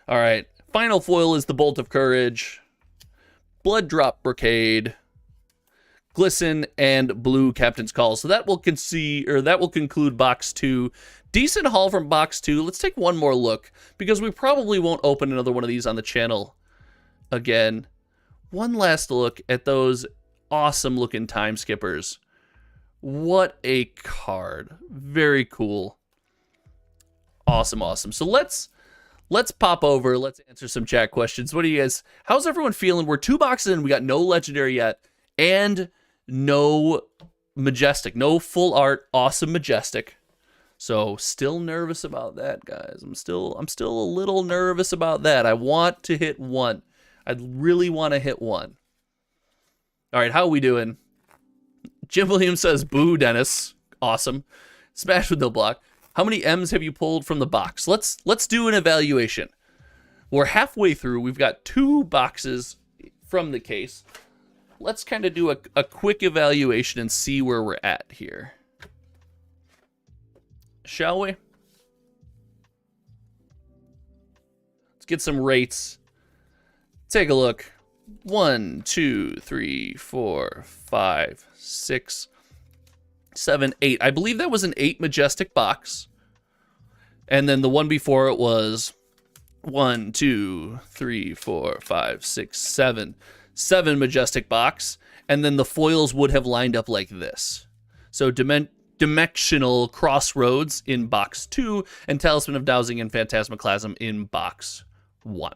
All right. Final foil is the Bolt of Courage, Blood Drop Brocade, Glisten, and Blue Captain's Call. So that will conclude box 2. Decent haul from box 2. Let's take one more look, because we probably won't open another one of these on the channel again. One last look at those awesome looking Time Skippers. What a card. Very cool. Awesome, awesome. So let's pop over. Let's answer some chat questions. What do you guys, how's everyone feeling? We're 2 boxes in. We got no legendary yet and no majestic, no full art, awesome majestic. So still nervous about that, guys. I'm still a little nervous about that. I want to hit 1. I really want to hit 1. All right, how are we doing? Jim Williams says, boo, Dennis. Awesome. Smash with no block. How many M's have you pulled from the box? Let's do an evaluation. We're halfway through. We've got 2 boxes from the case. Let's kind of do a quick evaluation and see where we're at here. shall we? Let's get some rates. Take a look. 1, 2, 3, 4, 5, 6, 7, 8. I believe that was an 8 majestic box. And then the one before it was 1, 2, 3, 4, 5, 6, 7. 7 majestic box. And then the foils would have lined up like this. So Dimensional Crossroads in box 2 and Talisman of Dowsing and Phantasmaclasm in box 1.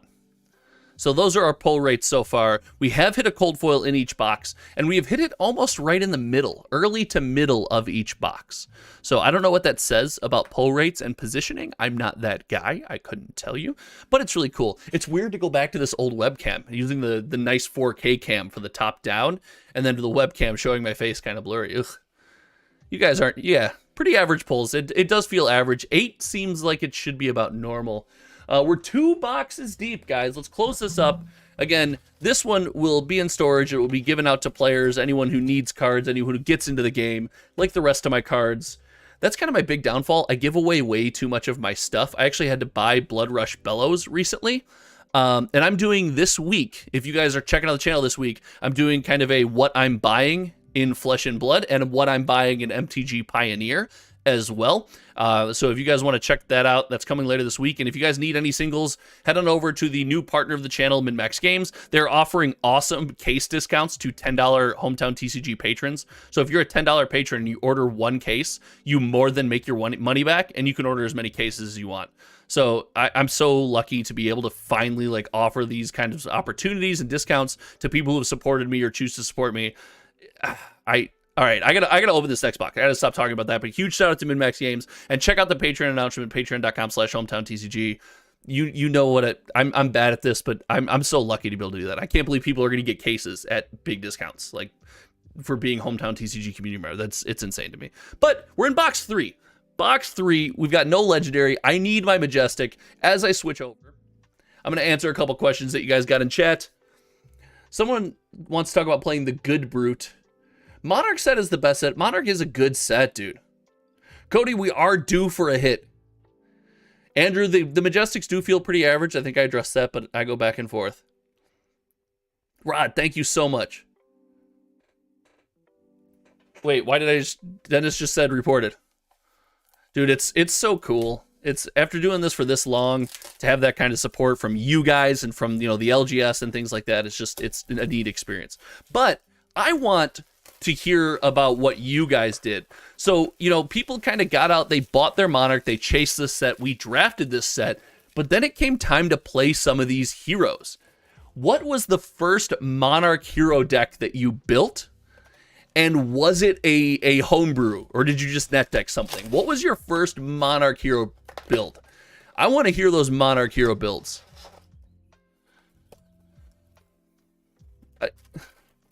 So those are our pull rates so far. We have hit a cold foil in each box, and we have hit it almost right in the middle, early to middle of each box. So I don't know what that says about pull rates and positioning. I'm not that guy. I couldn't tell you, but it's really cool. It's weird to go back to this old webcam, using the nice 4K cam for the top down, and then to the webcam showing my face kind of blurry. Ugh. You guys aren't, yeah, pretty average pulls. It does feel average. 8 seems like it should be about normal. We're 2 boxes deep, guys. Let's close this up. Again, this one will be in storage. It will be given out to players, anyone who needs cards, anyone who gets into the game, like the rest of my cards. That's kind of my big downfall. I give away way too much of my stuff. I actually had to buy Blood Rush Bellows recently. And I'm doing this week, if you guys are checking out the channel this week, I'm doing kind of a what I'm buying in Flesh and Blood and what I'm buying in MTG Pioneer as well. So if you guys want to check that out, that's coming later this week. And if you guys need any singles, head on over to the new partner of the channel, MinMax Games. They're offering awesome case discounts to $10 Hometown TCG patrons. So if you're a $10 patron and you order 1 case, you more than make your money back, and you can order as many cases as you want. So I'm so lucky to be able to finally like offer these kinds of opportunities and discounts to people who have supported me or choose to support me. All right, I gotta open this next box. I gotta stop talking about that. But huge shout out to MinMax Games, and check out the Patreon announcement, patreon.com/HometownTCG. You know what I'm bad at this, but I'm so lucky to be able to do that. I can't believe people are gonna get cases at big discounts, like for being Hometown TCG community member. It's insane to me. But we're in box 3. Box 3, we've got no legendary. I need my majestic. As I switch over, I'm gonna answer a couple questions that you guys got in chat. Someone wants to talk about playing the Good Brute. Monarch set is the best set. Monarch is a good set, dude. Cody, we are due for a hit. Andrew, the Majestics do feel pretty average. I think I addressed that, but I go back and forth. Rod, thank you so much. Wait, why did I just... Dennis just said reported. Dude, it's so cool. It's after doing this for this long, to have that kind of support from you guys and from, you know, the LGS and things like that, it's a neat experience. But I want to hear about what you guys did. So, you know, people kind of got out, they bought their Monarch, they chased this set, we drafted this set, but then it came time to play some of these heroes. What was the first Monarch hero deck that you built? And was it a homebrew, or did you just net deck something? What was your first Monarch hero build? I want to hear those Monarch hero builds.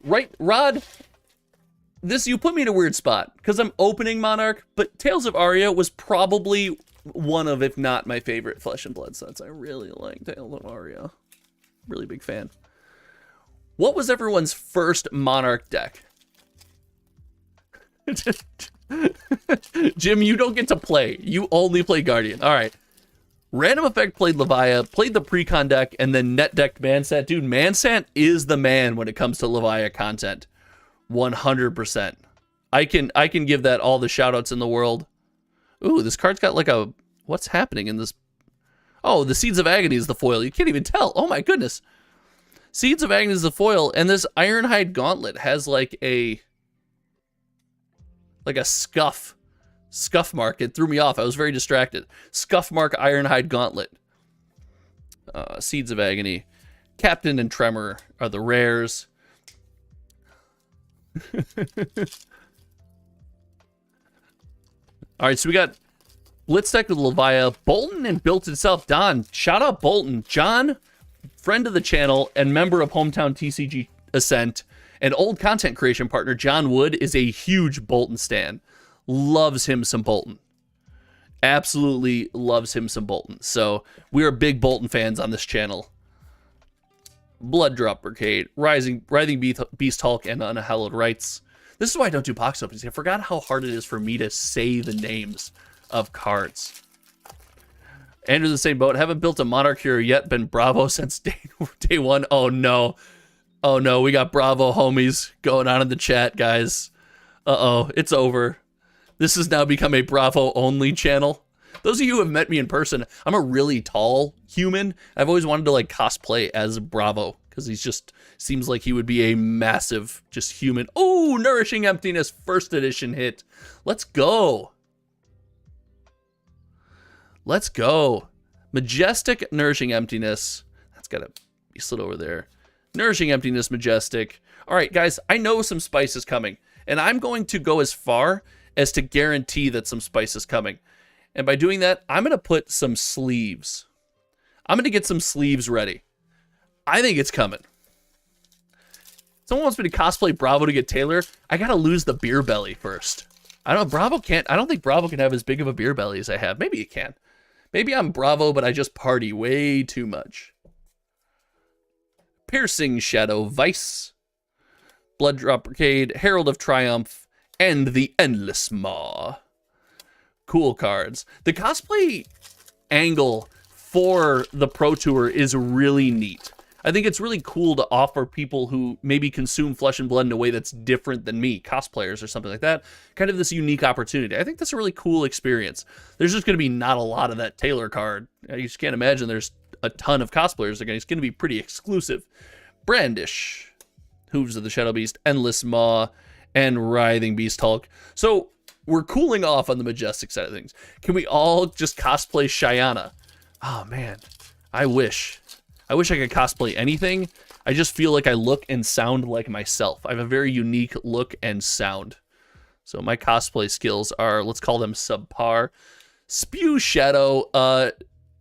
Right, Rod? You put me in a weird spot, because I'm opening Monarch, but Tales of Aria was probably one of, if not my favorite Flesh and Blood sets. I really like Tales of Aria. Really big fan. What was everyone's first Monarch deck? Jim, you don't get to play. You only play Guardian. All right. Random Effect played Levia, played the Precon deck, and then net decked Mansant. Dude, Mansant is the man when it comes to Levia content. 100%. I can give that all the shoutouts in the world. Ooh, this card's got like a... What's happening in this? Oh, the Seeds of Agony is the foil. You can't even tell. Oh my goodness. Seeds of Agony is the foil, and this Ironhide Gauntlet has like a scuff mark. It threw me off. I was very distracted. Scuff mark Ironhide Gauntlet. Seeds of Agony. Captain and Tremor are the rares. All right, so we got Blitz deck with Levia, Bolton, and built itself. Don, shout out Bolton. John, friend of the channel and member of Hometown TCG Ascent, and old content creation partner John Wood is a huge Bolton stan. Loves him some Bolton. Absolutely loves him some Bolton. So we are big Bolton fans on this channel. Blood Drop Brigade, Writhing Beast Hulk, and Unhallowed Rites. This is why I don't do box openings. I forgot how hard it is for me to say the names of cards. Andrew's the same boat. Haven't built a Monarch hero yet. Been Bravo since day one. Oh, no. Oh, no. We got Bravo homies going on in the chat, guys. Uh-oh. It's over. This has now become a Bravo-only channel. Those of you who have met me in person, I'm a really tall human. I've always wanted to, like, cosplay as Bravo, because he's just seems like he would be a massive, just human. Oh, Nourishing Emptiness, first edition hit. Let's go. Let's go. Majestic, Nourishing Emptiness. That's got to be slid over there. Nourishing Emptiness, Majestic. All right, guys, I know some spice is coming, and I'm going to go as far as to guarantee that some spice is coming. And by doing that, I'm going to put some sleeves. I'm going to get some sleeves ready. I think it's coming. Someone wants me to cosplay Bravo to get Taylor. I got to lose the beer belly first. I don't think Bravo can have as big of a beer belly as I have. Maybe it can. Maybe I'm Bravo, but I just party way too much. Piercing Shadow Vice. Blood Drop Brigade. Herald of Triumph. And the Endless Maw. Cool cards. The cosplay angle for the Pro Tour is really neat. I think it's really cool to offer people who maybe consume Flesh and Blood in a way that's different than me, cosplayers or something like that, kind of this unique opportunity. I think that's a really cool experience. There's just going to be not a lot of that Taylor card. You just can't imagine there's a ton of cosplayers. It's going to be pretty exclusive. Brandish, Hooves of the Shadow Beast, Endless Maw, and Writhing Beast Hulk. So we're cooling off on the Majestic side of things. Can we all just cosplay Shyana? Oh, man. I wish I could cosplay anything. I just feel like I look and sound like myself. I have a very unique look and sound. So my cosplay skills are, let's call them subpar. Spew Shadow.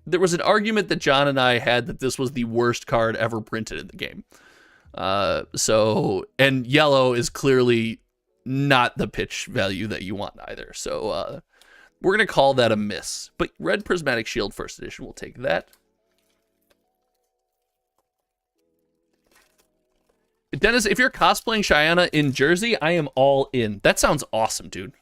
There was an argument that John and I had that this was the worst card ever printed in the game. And yellow is clearly not the pitch value that you want either. So we're going to call that a miss. But Red Prismatic Shield first edition, we'll take that. Dennis, if you're cosplaying Shyana in Jersey, I am all in. That sounds awesome, dude.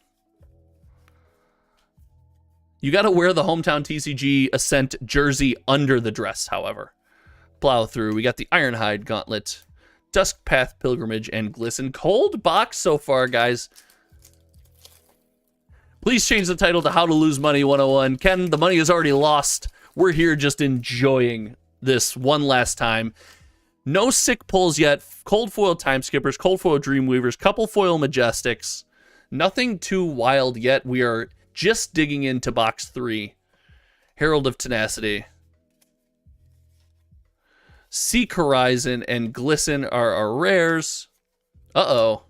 You got to wear the Hometown TCG Ascent jersey under the dress, however. Plow through. We got the Ironhide Gauntlet, Dusk Path Pilgrimage, and Glisten. Cold box so far, guys. Please change the title to How to Lose Money 101. Ken, the money is already lost. We're here just enjoying this one last time. No sick pulls yet. Cold foil Time Skippers, cold foil Dreamweavers, couple foil Majestics. Nothing too wild yet. We are just digging into box 3. Herald of Tenacity. Seek Horizon and Glisten are our rares. Uh-oh.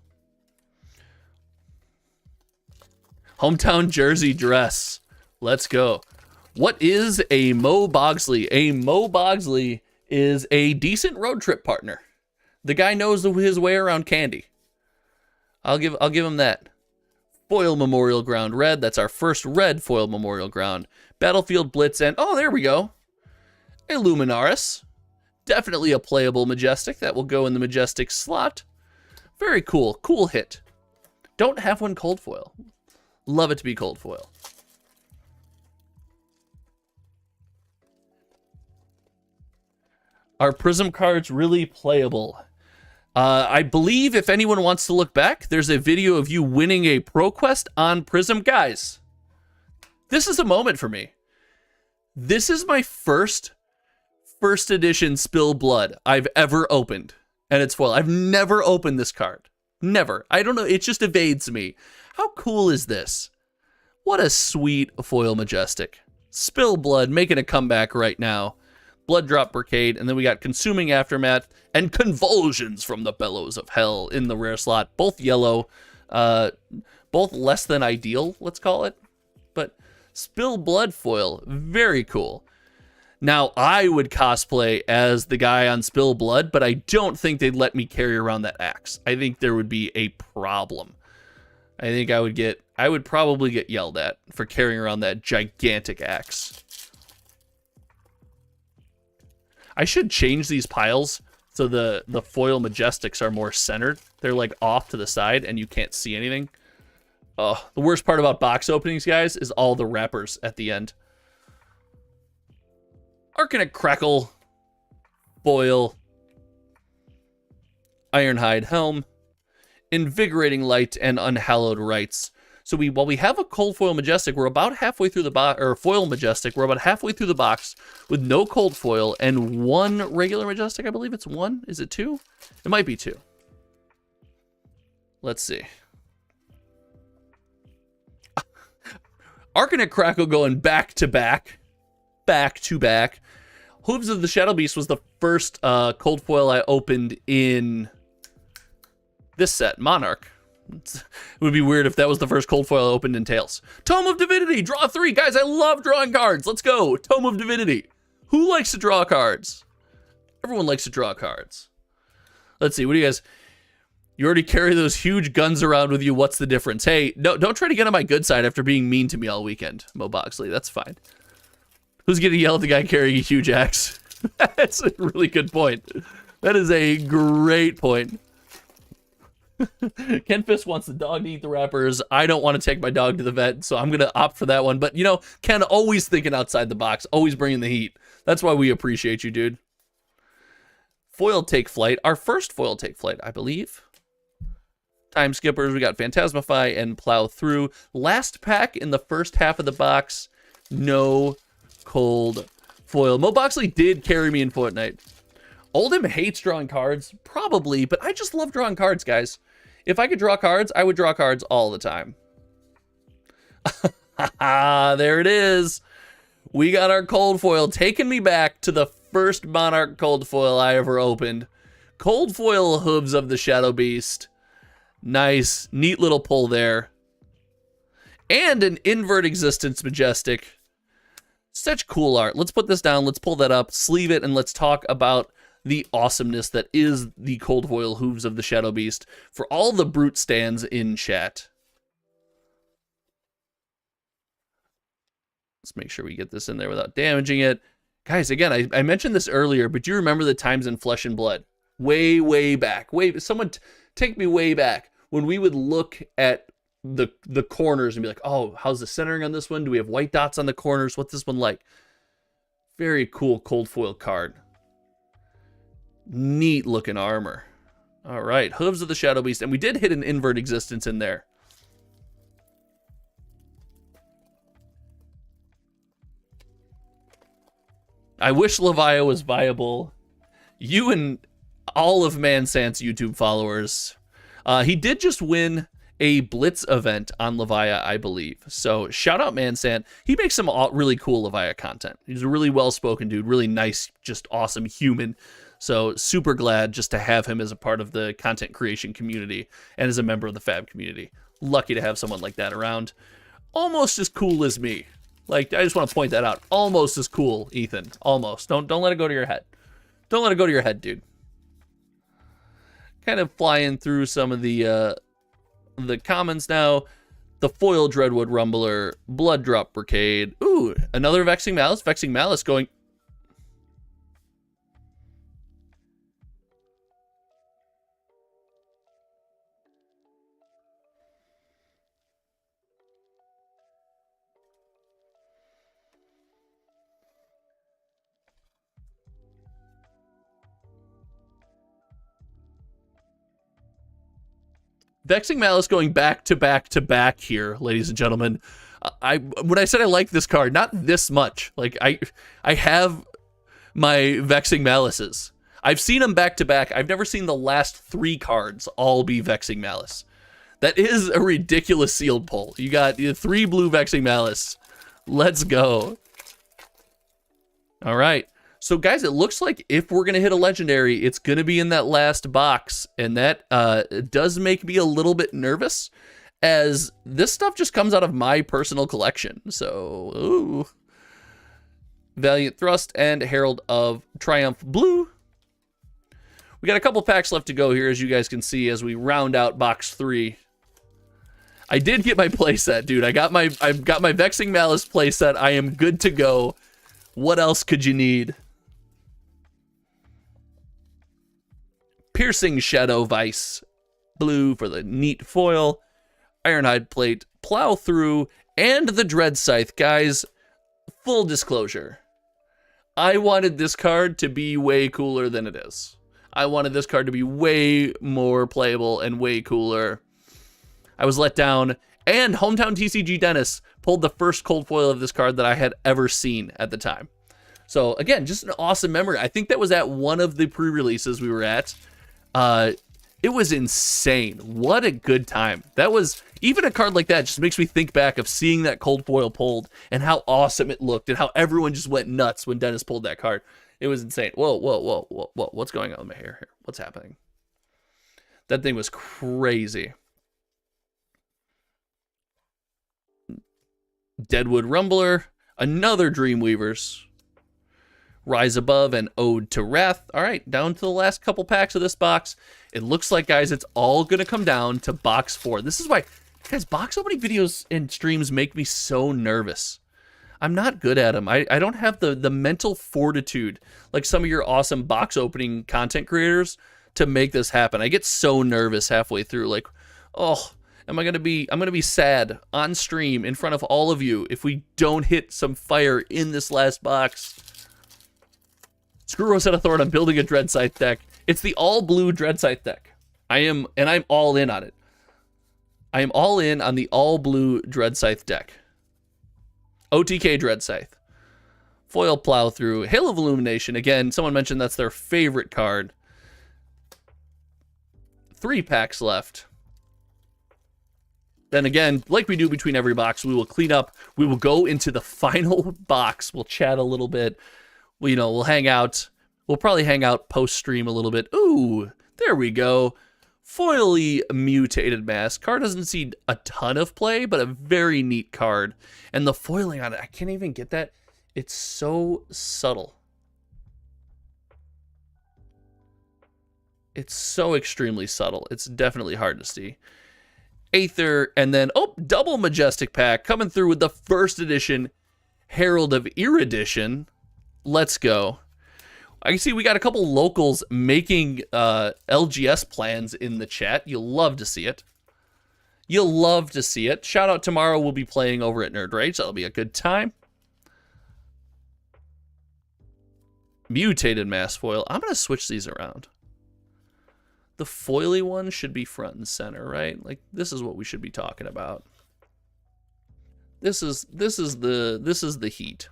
Hometown Jersey dress. Let's go. What is a Mo Bogsley? A Mo Bogsley is a decent road trip partner. The guy knows his way around candy. I'll give him that. Foil Memorial Ground red. That's our first red foil Memorial Ground. Battlefield Blitz and oh, there we go. A Luminaris. Definitely a playable Majestic. That will go in the Majestic slot. Very cool. Cool hit. Don't have one cold foil. Love it to be cold foil. Are Prism cards really playable? I believe if anyone wants to look back, there's a video of you winning a Pro Quest on Prism. Guys, this is a moment for me. This is my first edition Spill Blood I've ever opened. And it's foil. I've never opened this card. Never. I don't know. It just evades me. How cool is this? What a sweet foil Majestic. Spill Blood making a comeback right now. Blood Drop Brigade, and then we got Consuming Aftermath and Convulsions from the Bellows of Hell in the rare slot. Both yellow, both less than ideal, let's call it. But Spill Blood foil, very cool. Now, I would cosplay as the guy on Spill Blood, but I don't think they'd let me carry around that axe. I think there would be a problem. I think I would probably get yelled at for carrying around that gigantic axe. I should change these piles so the foil Majestics are more centered. They're like off to the side and you can't see anything. Oh, the worst part about box openings, guys, is all the wrappers at the end. Arcanic Crackle, Foil, Ironhide Helm, Invigorating Light, and Unhallowed Rites. So while we have a cold foil Majestic, we're about halfway through the box, or foil Majestic, we're about halfway through the box with no cold foil and one regular Majestic. I believe it's one. Is it two? It might be two. Let's see. Arcanic Crackle going back to back. Hooves of the Shadow Beast was the first cold foil I opened in this set, Monarch. It would be weird if that was the first cold foil I opened in Tails. Tome of Divinity, draw 3. Guys, I love drawing cards. Let's go. Tome of Divinity. Who likes to draw cards? Everyone likes to draw cards. Let's see, what do you guys... You already carry those huge guns around with you. What's the difference? Hey, no, don't try to get on my good side after being mean to me all weekend, Mo Boxley. That's fine. Who's going to yell at the guy carrying a huge axe? That's a really good point. That is a great point. Ken Fisk wants the dog to eat the wrappers. I don't want to take my dog to the vet, so I'm going to opt for that one. But, you know, Ken always thinking outside the box, always bringing the heat. That's why we appreciate you, dude. Foil Take Flight. Our first Foil Take Flight, I believe. Time Skippers. We got Phantasmify and Plow Through. Last pack in the first half of the box. No cold foil. Mo Boxley did carry me in Fortnite. Oldham hates drawing cards, probably, but I just love drawing cards, guys. If I could draw cards, I would draw cards all the time. There it is. We got our cold foil, taking me back to the first Monarch cold foil I ever opened. Cold foil Hooves of the Shadow Beast. Nice, neat little pull there. And an Invert Existence Majestic. Such cool art. Let's put this down, let's pull that up, sleeve it, and let's talk about the awesomeness that is the cold foil Hooves of the Shadow Beast for all the brute stands in chat. Let's make sure we get this in there without damaging it. Guys, again, I mentioned this earlier, but do you remember the times in Flesh and Blood? Way back. Someone take me way back when we would look at the corners and be like, oh, how's the centering on this one? Do we have white dots on the corners? What's this one like? Very cool cold foil card. Neat looking armor. All right, Hooves of the Shadow Beast, and we did hit an Invert Existence in there. I wish Levia was viable. You and all of Mansant's YouTube followers. He did just win a Blitz event on Levia, I believe. So shout out Mansant. He makes some really cool Levia content. He's a really well-spoken dude, really nice, just awesome human. So super glad just to have him as a part of the content creation community and as a member of the FaB community. Lucky to have someone like that around. Almost as cool as me. Like, I just want to point that out. Almost as cool, Ethan. Almost. Don't let it go to your head. Don't let it go to your head, dude. Kind of flying through some of the comments now. The Foil Dreadwood Rumbler, Blood Drop Brigade. Ooh, another Vexing Malice. Vexing Malice going... Vexing Malice going back to back to back here, ladies and gentlemen. When I said I like this card, not this much. Like, I have my Vexing Malices. I've seen them back to back. I've never seen the last 3 cards all be Vexing Malice. That is a ridiculous sealed pull. You got 3 blue Vexing Malice. Let's go. All right. So, guys, it looks like if we're going to hit a legendary, it's going to be in that last box. And that does make me a little bit nervous, as this stuff just comes out of my personal collection. So, ooh. Valiant Thrust and Herald of Triumph Blue. We got a couple packs left to go here, as you guys can see, as we round out box 3. I did get my playset, dude. I've got my Vexing Malice playset. I am good to go. What else could you need? Piercing Shadow Vice, blue for the neat foil. Ironhide Plate, Plow Through, and the Dread Scythe. Guys, full disclosure, I wanted this card to be way cooler than it is. I wanted this card to be way more playable and way cooler. I was let down, and Hometown TCG Dennis pulled the first cold foil of this card that I had ever seen at the time. So again, just an awesome memory. I think that was at one of the pre-releases we were at. It was insane. What a good time. That was, even a card like that just makes me think back of seeing that cold foil pulled and how awesome it looked and how everyone just went nuts when Dennis pulled that card. It was insane. Whoa, whoa, whoa, whoa, whoa. What's going on with my hair here? What's happening? That thing was crazy. Deadwood Rumbler, another Dreamweavers, Rise Above, and Ode to Wrath. All right, down to the last couple packs of this box. It looks like, guys, it's all going to come down to box 4. This is why, guys, box opening videos and streams make me so nervous. I'm not good at them. I don't have the mental fortitude like some of your awesome box opening content creators to make this happen. I get so nervous halfway through, like, oh, I'm gonna be sad on stream in front of all of you if we don't hit some fire in this last box. Screw Rosetta Thorn, I'm building a Dread Scythe deck. It's the all-blue Dread Scythe deck. I'm all in on it. I am all in on the all-blue Dread Scythe deck. OTK Dread Scythe. Foil Plow Through. Hail of Illumination. Again, someone mentioned that's their favorite card. 3 packs left. Then again, like we do between every box, we will clean up. We will go into the final box. We'll chat a little bit. We'll hang out. We'll probably hang out post-stream a little bit. Ooh, there we go. Foily Mutated Mask. Card doesn't see a ton of play, but a very neat card. And the foiling on it, I can't even get that. It's so subtle. It's so extremely subtle. It's definitely hard to see. Aether, and then, oh, double Majestic pack coming through with the first edition Herald of Erudition. Let's go. I can see we got a couple locals making LGS plans in the chat. You'll love to see it. You'll love to see it. Shout out tomorrow. We'll be playing over at Nerd Rage. That'll be a good time. Mutated Mass Foil. I'm going to switch these around. The foily one should be front and center, right? Like, this is what we should be talking about. This is the heat.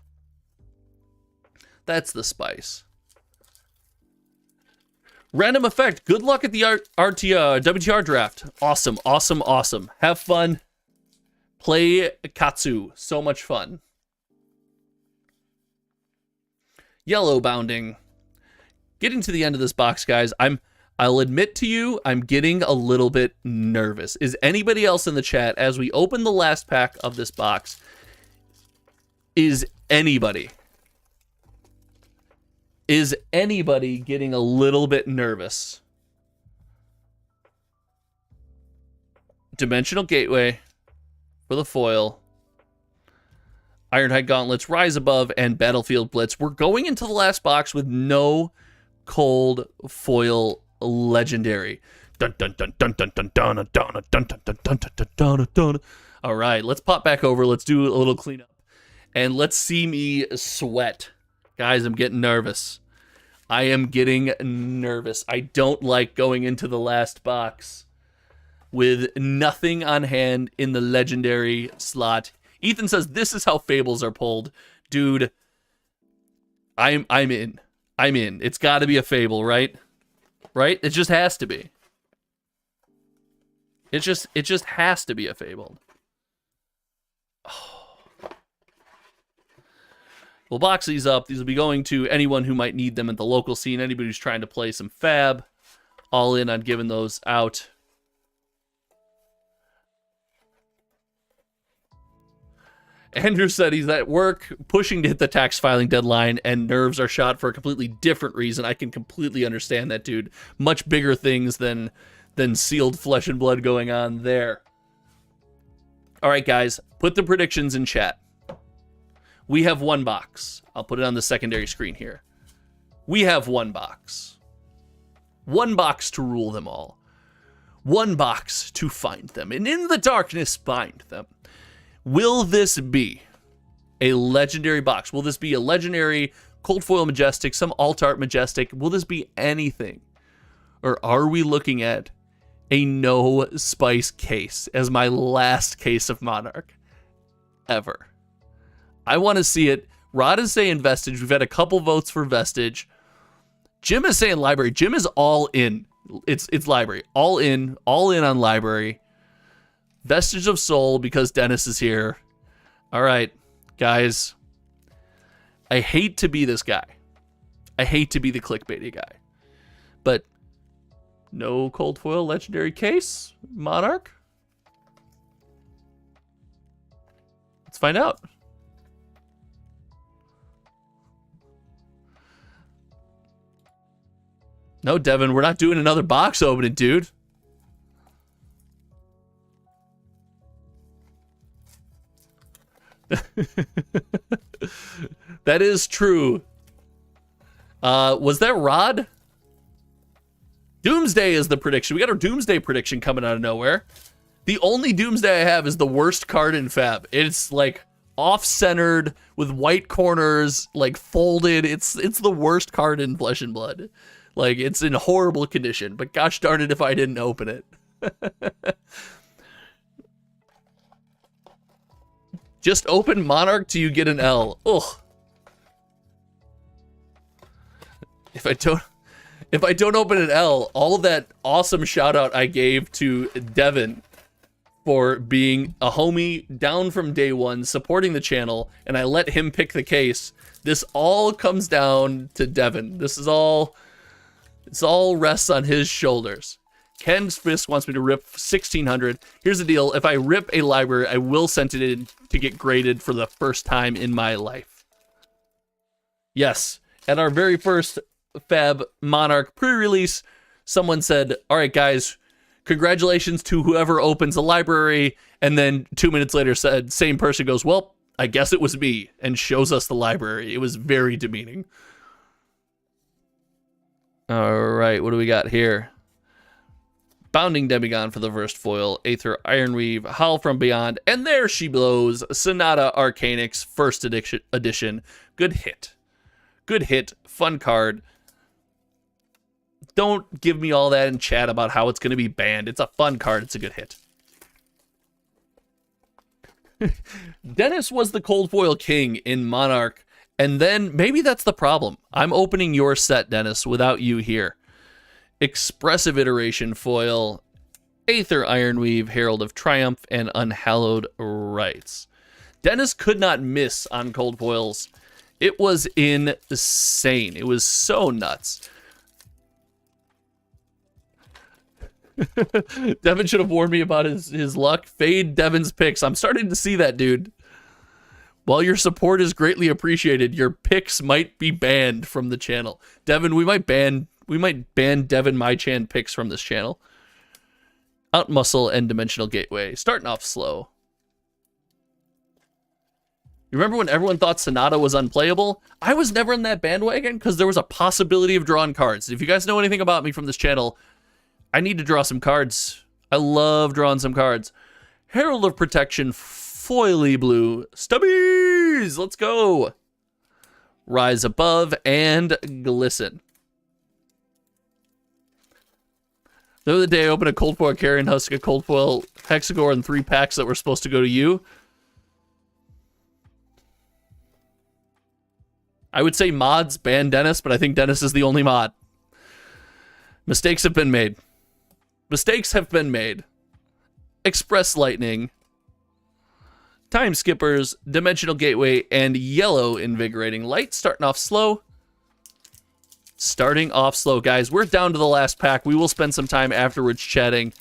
That's the spice. Random effect. Good luck at the WTR draft. Awesome, awesome, awesome. Have fun. Play Katsu. So much fun. Yellow bounding. Getting to the end of this box, guys. I'll admit to you, I'm getting a little bit nervous. Is anybody else in the chat, as we open the last pack of this box, is anybody getting a little bit nervous? Dimensional Gateway for the foil. Ironhide Gauntlets, Rise Above, and Battlefield Blitz. We're going into the last box with no cold foil legendary. Dun dun dun dun dun dun dun dun dun dun dun dun dun dun dun. All right, let's pop back over. Let's do a little cleanup, and let's see me sweat, guys. I'm getting nervous. I am getting nervous. I don't like going into the last box with nothing on hand in the legendary slot. Ethan says this is how fables are pulled, dude. I'm in. I'm in. It's got to be a fable, right? Right? It just has to be. It just has to be a fable. Oh. We'll box these up. These will be going to anyone who might need them at the local scene. Anybody who's trying to play some FaB. All in on giving those out. Andrew said he's at work, pushing to hit the tax filing deadline, and nerves are shot for a completely different reason. I can completely understand that, dude. Much bigger things than sealed flesh and blood going on there. All right, guys, put the predictions in chat. We have one box. I'll put it on the secondary screen here. We have one box. One box to rule them all. One box to find them, and in the darkness find them. Will this be a legendary box? Will this be a legendary Cold Foil Majestic, some Alt Art Majestic? Will this be anything? Or are we looking at a no spice case as my last case of Monarch ever? I want to see it. Rod is saying Vestige. We've had a couple votes for Vestige. Jim is saying Library. Jim is all in. It's Library. All in on Library. Vestige of Soul because Dennis is here. All right, guys. I hate to be this guy. I hate to be the clickbaity guy. But no Cold Foil Legendary case, Monarch? Let's find out. No, Devin, we're not doing another box opening, dude. That is true. Was that Rod? Doomsday is the prediction. We got our Doomsday prediction coming out of nowhere. The only Doomsday I have is the worst card in FaB. It's like off-centered with white corners, like folded. It's the worst card in Flesh and Blood. Like, it's in horrible condition, but gosh darn it if I didn't open it. Just open Monarch till you get an L. Ugh. If I don't open an L, all of that awesome shout out I gave to Devin for being a homie down from day one, supporting the channel, and I let him pick the case. This all comes down to Devin. It's all rests on his shoulders. Ken Fisk wants me to rip 1600. Here's the deal. If I rip a library, I will send it in to get graded for the first time in my life. Yes. At our very first FaB Monarch pre-release, someone said, all right, guys, congratulations to whoever opens a library. And then 2 minutes later said, same person goes, well, I guess it was me, and shows us the library. It was very demeaning. All right, what do we got here? Bounding Demigon for the first foil, Aether Ironweave, Howl from Beyond, and there she blows, Sonata Arcanix, first edition. Good hit. Good hit, fun card. Don't give me all that in chat about how it's going to be banned. It's a fun card, it's a good hit. Dennis was the cold foil king in Monarch, and then maybe that's the problem. I'm opening your set, Dennis, without you here. Expressive Iteration foil, Aether Ironweave, Herald of Triumph, and Unhallowed Rites. Dennis could not miss on cold foils. It was insane. It was so nuts. Devin should have warned me about his luck. Fade Devin's picks. I'm starting to see that, dude. While your support is greatly appreciated, your picks might be banned from the channel. Devin, we might ban Devin MyChan picks from this channel. Outmuscle and Dimensional Gateway. Starting off slow. You remember when everyone thought Sonata was unplayable? I was never in that bandwagon because there was a possibility of drawing cards. If you guys know anything about me from this channel, I need to draw some cards. I love drawing some cards. Herald of Protection, foily blue. Stubbies! Let's go! Rise Above and Glisten. The other day I opened a cold foil Carrion Husk, a cold foil Hexagore, and 3 packs that were supposed to go to you. I would say mods ban Dennis, but I think Dennis is the only mod. Mistakes have been made. Mistakes have been made. Express Lightning, Time Skippers, Dimensional Gateway, and Yellow Invigorating Light. Starting off slow. Starting off slow, guys. We're down to the last pack. We will spend some time afterwards chatting.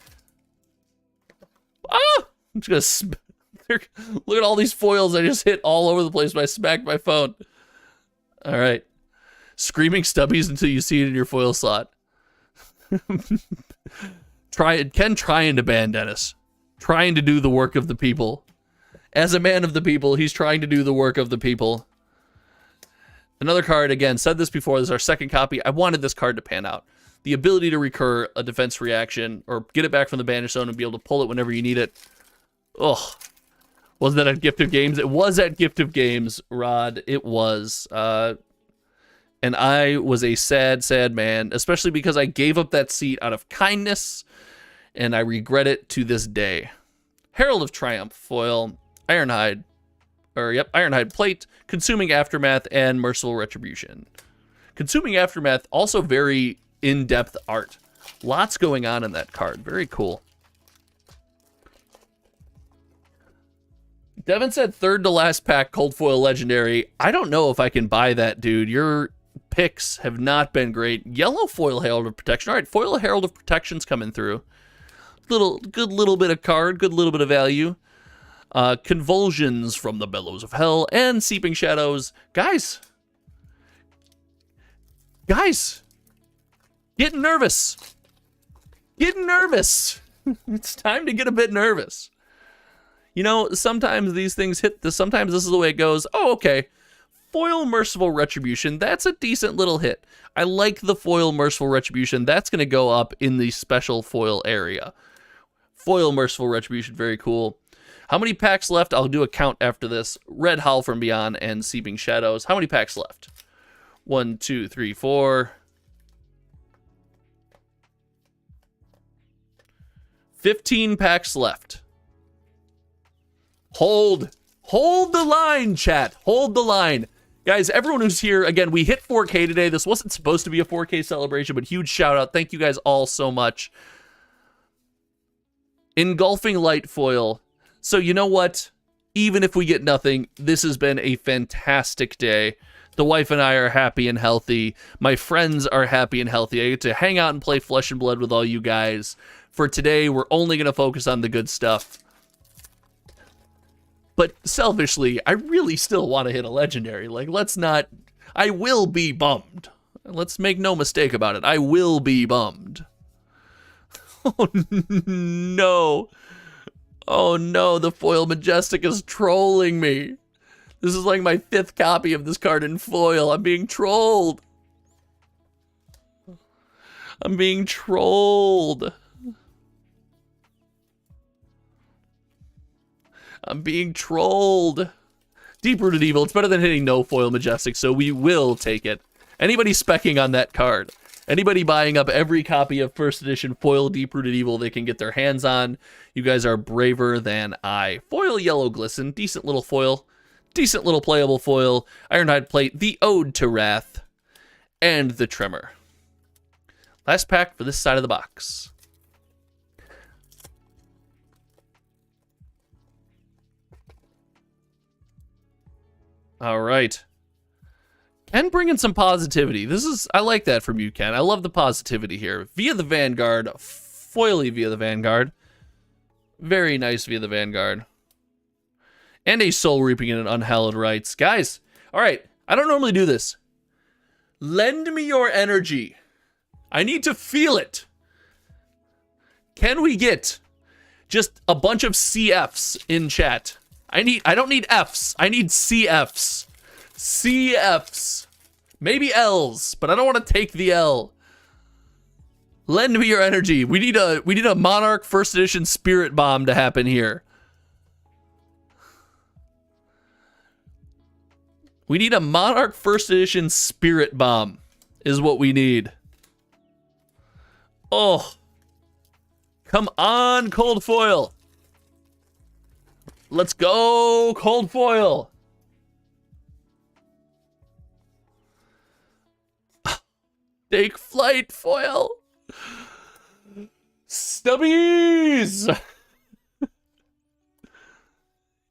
Ah! I'm just gonna... Look at all these foils I just hit all over the place when I smacked my phone. All right. Screaming Stubbies until you see it in your foil slot. Ken trying to ban Dennis. Trying to do the work of the people. As a man of the people, he's trying to do the work of the people. Another card, again, said this before, this is our second copy. I wanted this card to pan out. the ability to recur a defense reaction or get it back from the banish zone and be able to pull it whenever you need it. Ugh. Wasn't that at Gift of Games? It was at Gift of Games, Rod. It was. And I was a sad, sad man, especially because I gave up that seat out of kindness, and I regret it to this day. Herald of Triumph foil, Ironhide plate, Consuming Aftermath, and Merciful Retribution. Consuming Aftermath, also very in-depth art. Lots going on in that card. Very cool. Devin said third to last pack Cold Foil Legendary. I don't know if I can buy that, dude. Your picks have not been great. Yellow Foil Herald of Protection. All right, Foil Herald of Protection's coming through. Good little bit of card. Good little bit of value. Convulsions from the Bellows of Hell and Seeping Shadows. Guys. Getting nervous. It's time to get a bit nervous. You know, sometimes these things hit this. Sometimes this is the way it goes. Oh, okay. Foil Merciful Retribution. That's a decent little hit. I like the Foil Merciful Retribution. That's going to go up in the special foil area. Foil Merciful Retribution. Very cool. How many packs left? I'll do a count after this. Red Howl from Beyond and Seeping Shadows. How many packs left? 1, 2, 3, 4. 15 packs left. Hold the line, chat. Hold the line. Guys, everyone who's here, again, we hit 4K today. This wasn't supposed to be a 4K celebration, but huge shout out. Thank you guys all so much. Engulfing Light foil. So you know what? Even if we get nothing, this has been a fantastic day. The wife and I are happy and healthy. My friends are happy and healthy. I get to hang out and play Flesh and Blood with all you guys. For today, we're only going to focus on the good stuff. But selfishly, I really still want to hit a legendary. Like, let's not... I will be bummed. Let's make no mistake about it. I will be bummed. Oh, no. Oh, no. The Foil Majestic is trolling me. This is like my 5th copy of this card in foil. I'm being trolled. I'm being trolled. I'm being trolled. Deep-Rooted Evil. It's better than hitting no Foil Majestic, so we will take it. Anybody specking on that card, anybody buying up every copy of First Edition Foil Deep-Rooted Evil they can get their hands on, you guys are braver than I. Foil Yellow Glisten. Decent little foil. Decent little playable foil. Ironhide Plate. The Ode to Wrath. And the Tremor. Last pack for this side of the box. All right. Ken bringing some positivity. I like that from you, Ken. I love the positivity here. Via the Vanguard. Foily Via the Vanguard. Very nice Via the Vanguard. And a Soul Reaping and an Unhallowed Rites. Guys, all right. I don't normally do this. Lend me your energy. I need to feel it. Can we get just a bunch of CFs in chat? I don't need Fs. I need CFs. CFs. Maybe Ls, but I don't want to take the L. Lend me your energy. We need a Monarch First Edition Spirit Bomb to happen here. We need a Monarch First Edition Spirit Bomb is what we need. Oh. Come on, Cold Foil. Let's go, Cold Foil. Take flight, foil. Stubbies.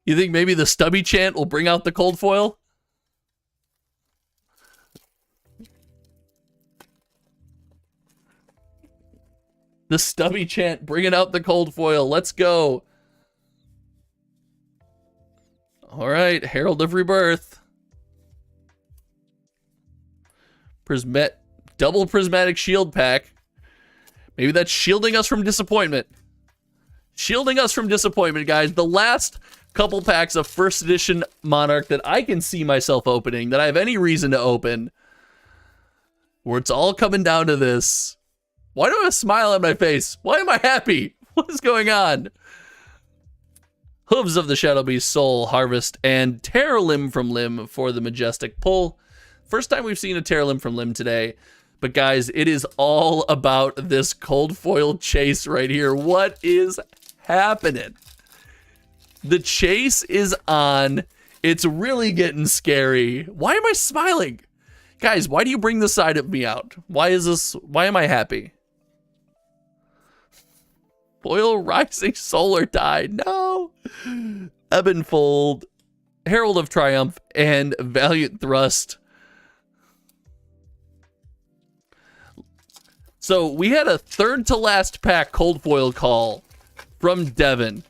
You think maybe the Stubby chant will bring out the Cold Foil? The Stubby chant bringing out the Cold Foil. Let's go. All right, Herald of Rebirth. Double Prismatic Shield pack. Maybe that's shielding us from disappointment. Shielding us from disappointment, guys. The last couple packs of First Edition Monarch that I can see myself opening, that I have any reason to open, where it's all coming down to this. Why do I have a smile on my face? Why am I happy? What is going on? Hooves of the Shadow Beast, Soul, Harvest, and Tear Limb from Limb for the Majestic pull. First time we've seen a Tear Limb from Limb today. But guys, it is all about this cold foil chase right here. What is happening? The chase is on. It's really getting scary. Why am I smiling? Guys, why do you bring this side of me out? Why am I happy? Foil Rising Solar Tide, no. Ebonfold, Herald of Triumph, and Valiant Thrust. So we had a third to last pack cold foil call from Devin.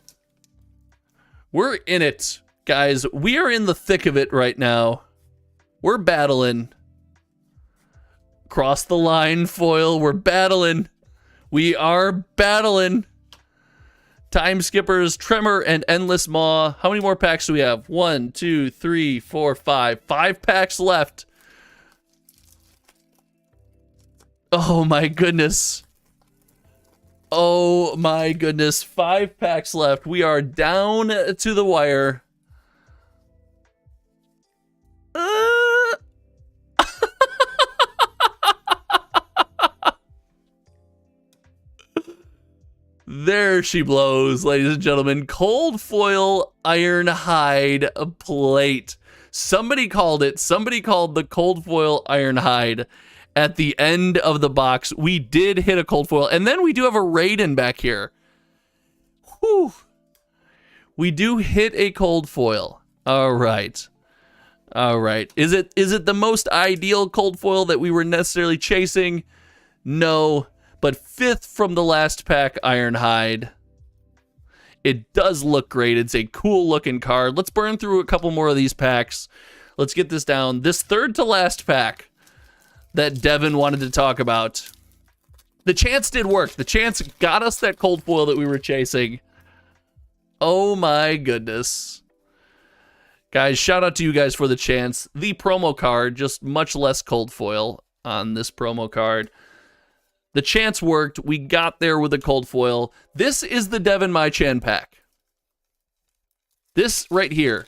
We're in it, guys. We are in the thick of it right now. We're battling. Cross the line foil. We're battling. We are battling. Time Skippers, Tremor, and Endless Maw. How many more packs do we have? 1, 2, 3, 4, 5. 5 packs left. Oh my goodness. Oh my goodness. 5 packs left. We are down to the wire. There she blows, ladies and gentlemen. Cold foil iron hide plate. Somebody called it. Somebody called the cold foil iron hide at the end of the box. We did hit a cold foil. And then we do have a Raiden back here. Whew. We do hit a cold foil. All right. All right. Is it the most ideal cold foil that we were necessarily chasing? No. But 5th from the last pack, Ironhide. It does look great. It's a cool looking card. Let's burn through a couple more of these packs. Let's get this down. This third to last pack that Devin wanted to talk about. The chance did work. The chance got us that cold foil that we were chasing. Oh my goodness. Guys, shout out to you guys for the chance. The promo card, just much less cold foil on this promo card. The chance worked. We got there with a cold foil. This is the Devin Mai-Chan pack. This right here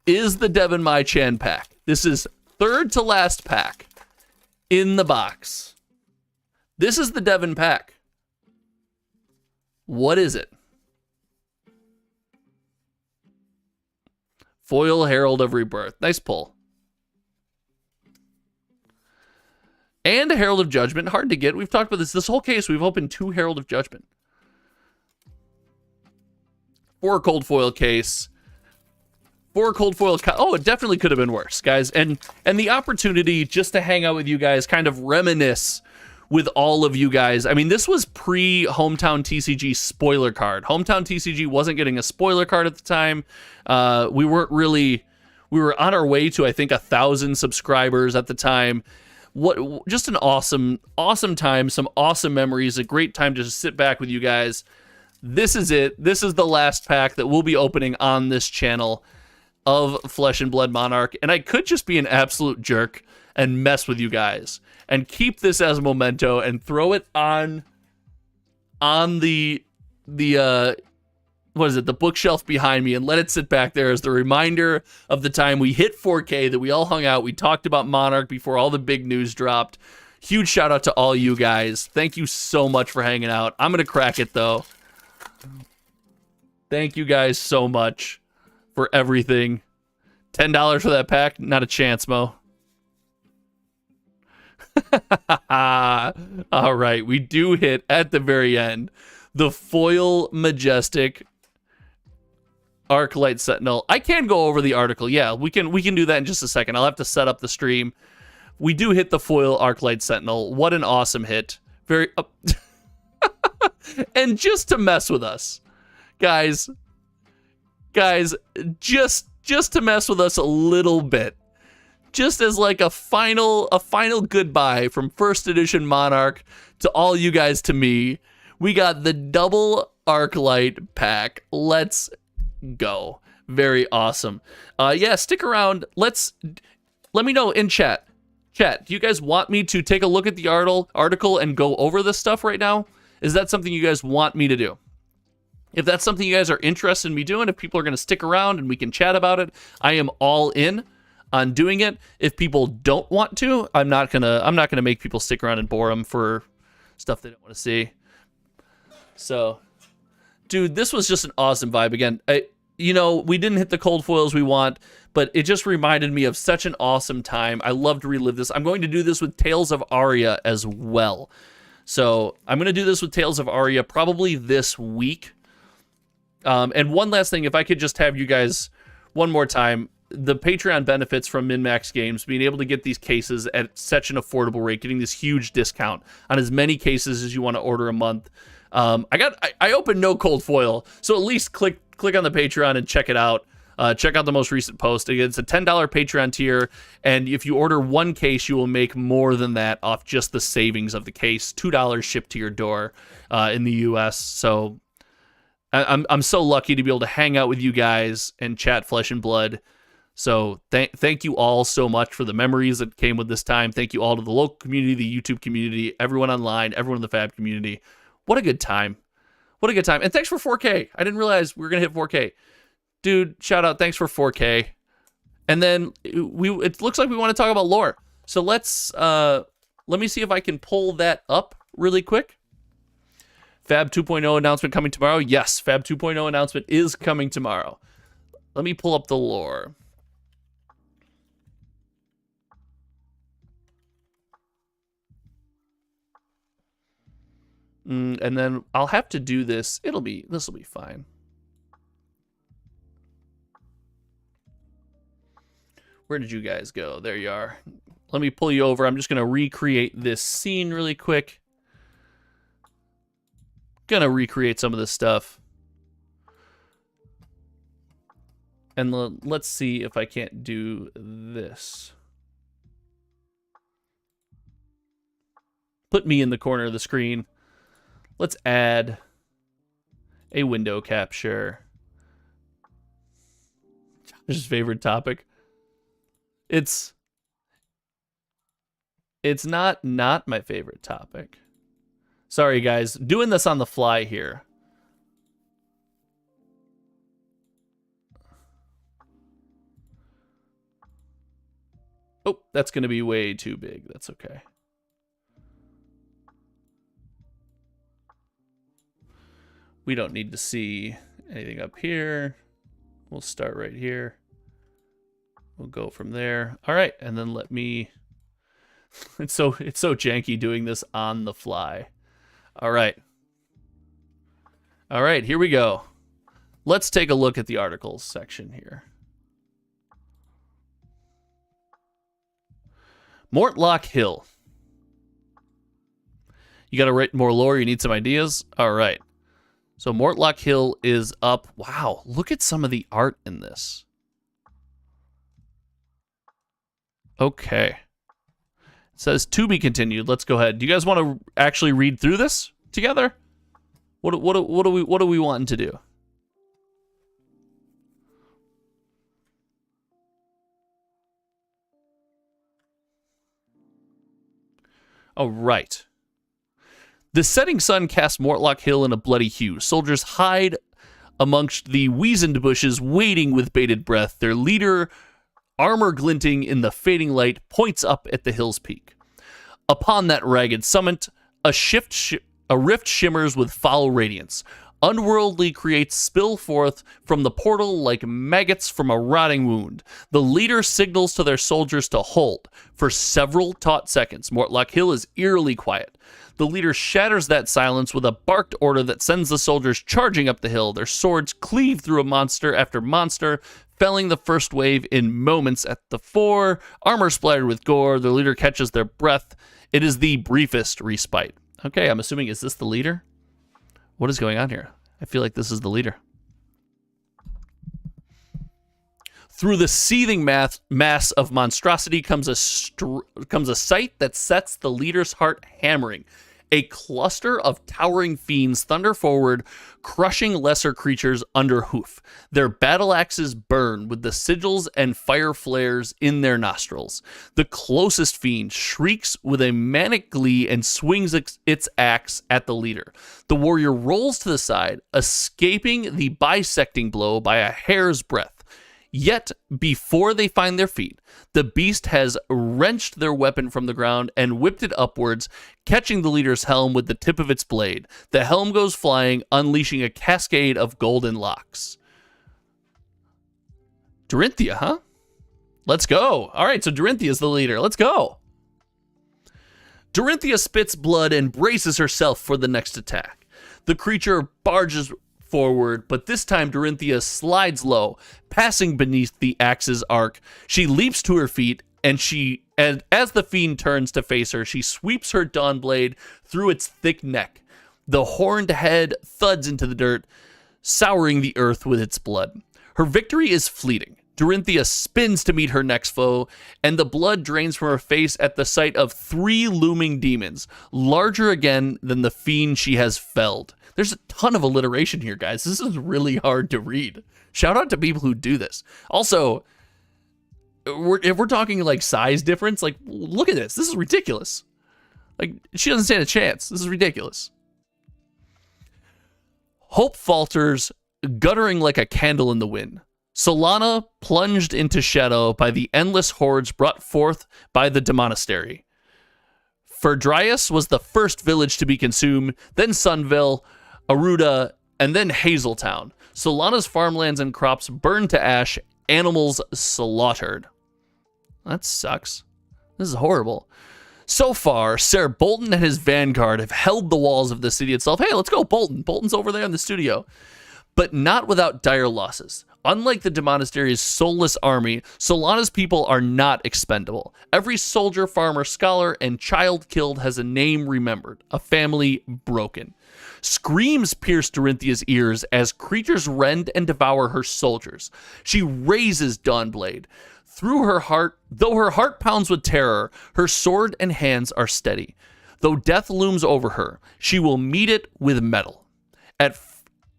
is the Devin Mai-Chan pack. This is third to last pack in the box. This is the Devin pack. What is it? Foil Herald of Rebirth. Nice pull. And a Herald of Judgment. Hard to get. We've talked about this. This whole case, we've opened 2 Herald of Judgment. 4 cold foil case. 4 cold foil. Oh, it definitely could have been worse, guys. And the opportunity just to hang out with you guys, kind of reminisce with all of you guys. I mean, this was pre-Hometown TCG spoiler card. Hometown TCG wasn't getting a spoiler card at the time. We were on our way to, I think, 1,000 subscribers at the time. Just an awesome time, some awesome memories, a great time to just sit back with you guys. This is it. This is the last pack that we'll be opening on this channel of Flesh and Blood Monarch. And I could just be an absolute jerk and mess with you guys and keep this as a memento and throw it on the what is it, the bookshelf behind me, and let it sit back there as the reminder of the time we hit 4K, that we all hung out. We talked about Monarch before all the big news dropped. Huge shout out to all you guys. Thank you so much for hanging out. I'm going to crack it, though. Thank you guys so much for everything. $10 for that pack? Not a chance, Mo. All right, we do hit at the very end the foil Majestic Arclight Sentinel. I can go over the article. Yeah, we can do that in just a second. I'll have to set up the stream. We do hit the foil Arclight Sentinel. What an awesome hit. Very and just to mess with us, guys, just to mess with us a little bit. Just as like a final goodbye from first edition Monarch to all you guys, to me, we got the double Arclight pack. Let's go. Very awesome. Yeah, stick around. Let me know in chat. Chat, do you guys want me to take a look at the article and go over this stuff right now? Is that something you guys want me to do? If that's something you guys are interested in me doing, if people are going to stick around and we can chat about it, I am all in on doing it. If people don't want to, I'm not gonna make people stick around and bore them for stuff they don't want to see. So, dude, this was just an awesome vibe. Again, we didn't hit the cold foils we want, but it just reminded me of such an awesome time. I love to relive this. I'm going to do this with Tales of Aria as well. So I'm going to do this with Tales of Aria probably this week. And one last thing, if I could just have you guys one more time, the Patreon benefits from MinMax Games, being able to get these cases at such an affordable rate, getting this huge discount on as many cases as you want to order a month. I opened no cold foil, so at least click on the Patreon and check it out. Check out the most recent post. Again, it's a $10 Patreon tier, and if you order one case, you will make more than that off just the savings of the case. $2 shipped to your door in the US. So I'm so lucky to be able to hang out with you guys and chat flesh and blood. So thank you all so much for the memories that came with this time. Thank you all to the local community, the YouTube community, everyone online, everyone in the FaB community. What a good time. What a good time. And thanks for 4K. I didn't realize we were going to hit 4K. Dude, shout out. Thanks for 4K. And then it looks like we want to talk about lore. So let me see if I can pull that up really quick. FaB 2.0 announcement coming tomorrow. Yes, FaB 2.0 announcement is coming tomorrow. Let me pull up the lore. And then I'll have to do this. This will be fine. Where did you guys go? There you are. Let me pull you over. I'm just going to recreate this scene really quick. Gonna recreate some of this stuff. And let's see if I can't do this. Put me in the corner of the screen. Let's add a window capture. Josh's favorite topic. It's not my favorite topic. Sorry, guys. Doing this on the fly here. Oh, that's going to be way too big. That's okay. We don't need to see anything up here. We'll start right here. We'll go from there. All right, and then let me... It's so janky doing this on the fly. All right. All right, here we go. Let's take a look at the articles section here. Mortlock Hill. You got to write more lore. You need some ideas. All right. So Mortlock Hill is up. Wow, look at some of the art in this. Okay. It says to be continued. Let's go ahead. Do you guys want to actually read through this together? What are we wanting to do? Oh, right. The setting sun casts Mortlock Hill in a bloody hue. Soldiers hide amongst the weazened bushes, waiting with bated breath. Their leader, armor glinting in the fading light, points up at the hill's peak. Upon that ragged summit, a rift shimmers with foul radiance. Unworldly creates spill forth from the portal like maggots from a rotting wound. The leader signals to their soldiers to hold. For several taut seconds, Mortlock Hill is eerily quiet. The leader shatters that silence with a barked order that sends the soldiers charging up the hill. Their swords cleave through a monster after monster, felling the first wave in moments at the fore. Armor splattered with gore. The leader catches their breath. It is the briefest respite. Okay, I'm assuming, is this the leader? What is going on here? I feel like this is the leader. Through the seething mass of monstrosity comes a sight that sets the leader's heart hammering. A cluster of towering fiends thunder forward, crushing lesser creatures under hoof. Their battle axes burn with the sigils and fire flares in their nostrils. The closest fiend shrieks with a manic glee and swings its axe at the leader. The warrior rolls to the side, escaping the bisecting blow by a hair's breadth. Yet, before they find their feet, the beast has wrenched their weapon from the ground and whipped it upwards, catching the leader's helm with the tip of its blade. The helm goes flying, unleashing a cascade of golden locks. Dorinthia, huh? Let's go. All right, so Dorinthia's the leader. Let's go. Dorinthia spits blood and braces herself for the next attack. The creature barges forward, but this time Dorinthia slides low, passing beneath the axe's arc. She leaps to her feet, and as the fiend turns to face her, she sweeps her dawn blade through its thick neck. The horned head thuds into the dirt, souring the earth with its blood. Her victory is fleeting. Dorinthia spins to meet her next foe, and the blood drains from her face at the sight of 3 looming demons, larger again than the fiend she has felled. There's a ton of alliteration here, guys. This is really hard to read. Shout out to people who do this. Also, if we're talking like size difference, like, look at this. This is ridiculous. Like, she doesn't stand a chance. This is ridiculous. Hope falters, guttering like a candle in the wind. Solana plunged into shadow by the endless hordes brought forth by the demonastery. Ferdrias was the first village to be consumed, then Sunville, Aruda, and then Hazeltown. Solana's farmlands and crops burned to ash, animals slaughtered. That sucks. This is horrible. So far, Ser Bolton and his vanguard have held the walls of the city itself. Hey, let's go, Bolton. Bolton's over there in the studio. But not without dire losses. Unlike the demonastery's soulless army, Solana's people are not expendable. Every soldier, farmer, scholar, and child killed has a name remembered, a family broken. Screams pierce Dorinthia's ears as creatures rend and devour her soldiers. She raises Dawnblade. Through her heart, though her heart pounds with terror, her sword and hands are steady. Though death looms over her, she will meet it with metal.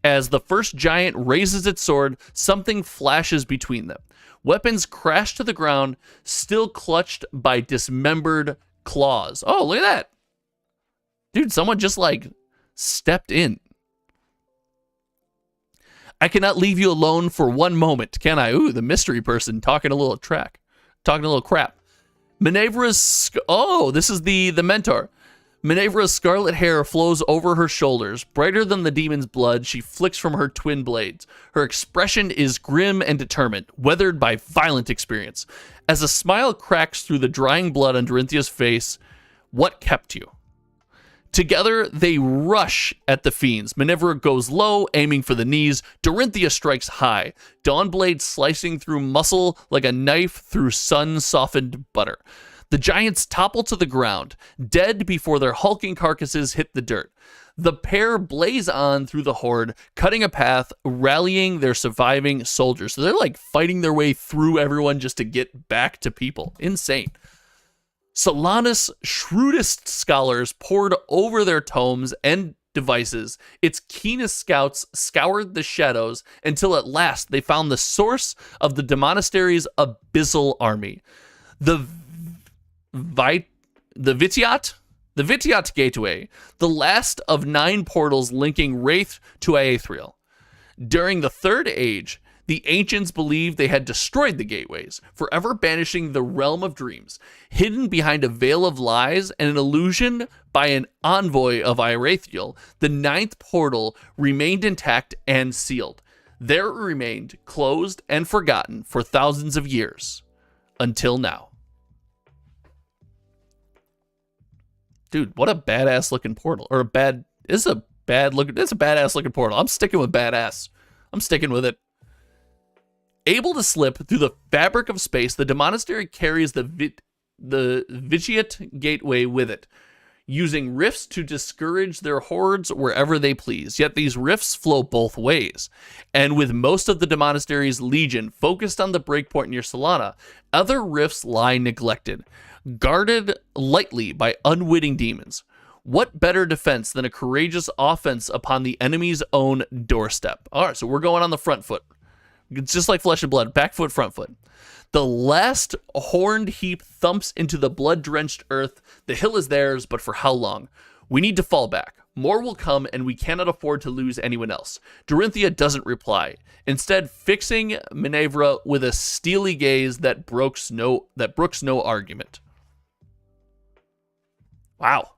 As the first giant raises its sword, something flashes between them. Weapons crash to the ground, still clutched by dismembered claws. Oh, look at that. Dude, someone just like stepped in. I cannot leave you alone for one moment, can I? Ooh, the mystery person talking a little crap. Minerva's, oh, this is the mentor. Minerva's scarlet hair flows over her shoulders. Brighter than the demon's blood, she flicks from her twin blades. Her expression is grim and determined, weathered by violent experience. As a smile cracks through the drying blood on Dorinthia's face, what kept you? Together, they rush at the fiends. Minerva goes low, aiming for the knees. Dorinthia strikes high, Dawnblade slicing through muscle like a knife through sun-softened butter. The giants topple to the ground, dead before their hulking carcasses hit the dirt. The pair blaze on through the horde, cutting a path, rallying their surviving soldiers. So they're like fighting their way through everyone just to get back to people. Insane. Solana's shrewdest scholars pored over their tomes and devices. Its keenest scouts scoured the shadows until at last they found the source of the demonastery's abyssal army. The Vitiat Gateway, the last of 9 portals linking Wraith to Aetherial. During the Third Age, the ancients believed they had destroyed the gateways, forever banishing the realm of dreams, hidden behind a veil of lies and an illusion by an envoy of Aetherial. The 9th portal remained intact and sealed. There it remained, closed and forgotten for thousands of years, until now. Dude, what a badass looking portal. It's a badass looking portal. I'm sticking with badass. I'm sticking with it. Able to slip through the fabric of space, the demonastery carries the Vitiat Gateway with it, using rifts to discourage their hordes wherever they please. Yet these rifts flow both ways. And with most of the demonastery's legion focused on the breakpoint near Solana, other rifts lie neglected, guarded lightly by unwitting demons. What better defense than a courageous offense upon the enemy's own doorstep? All right, so we're going on the front foot. It's just like Flesh and Blood, back foot, front foot. The last horned heap thumps into the blood-drenched earth. The hill is theirs, but for how long? We need to fall back. More will come, and we cannot afford to lose anyone else. Dorinthia doesn't reply, instead fixing Minerva with a steely gaze that brooks no argument. Wow.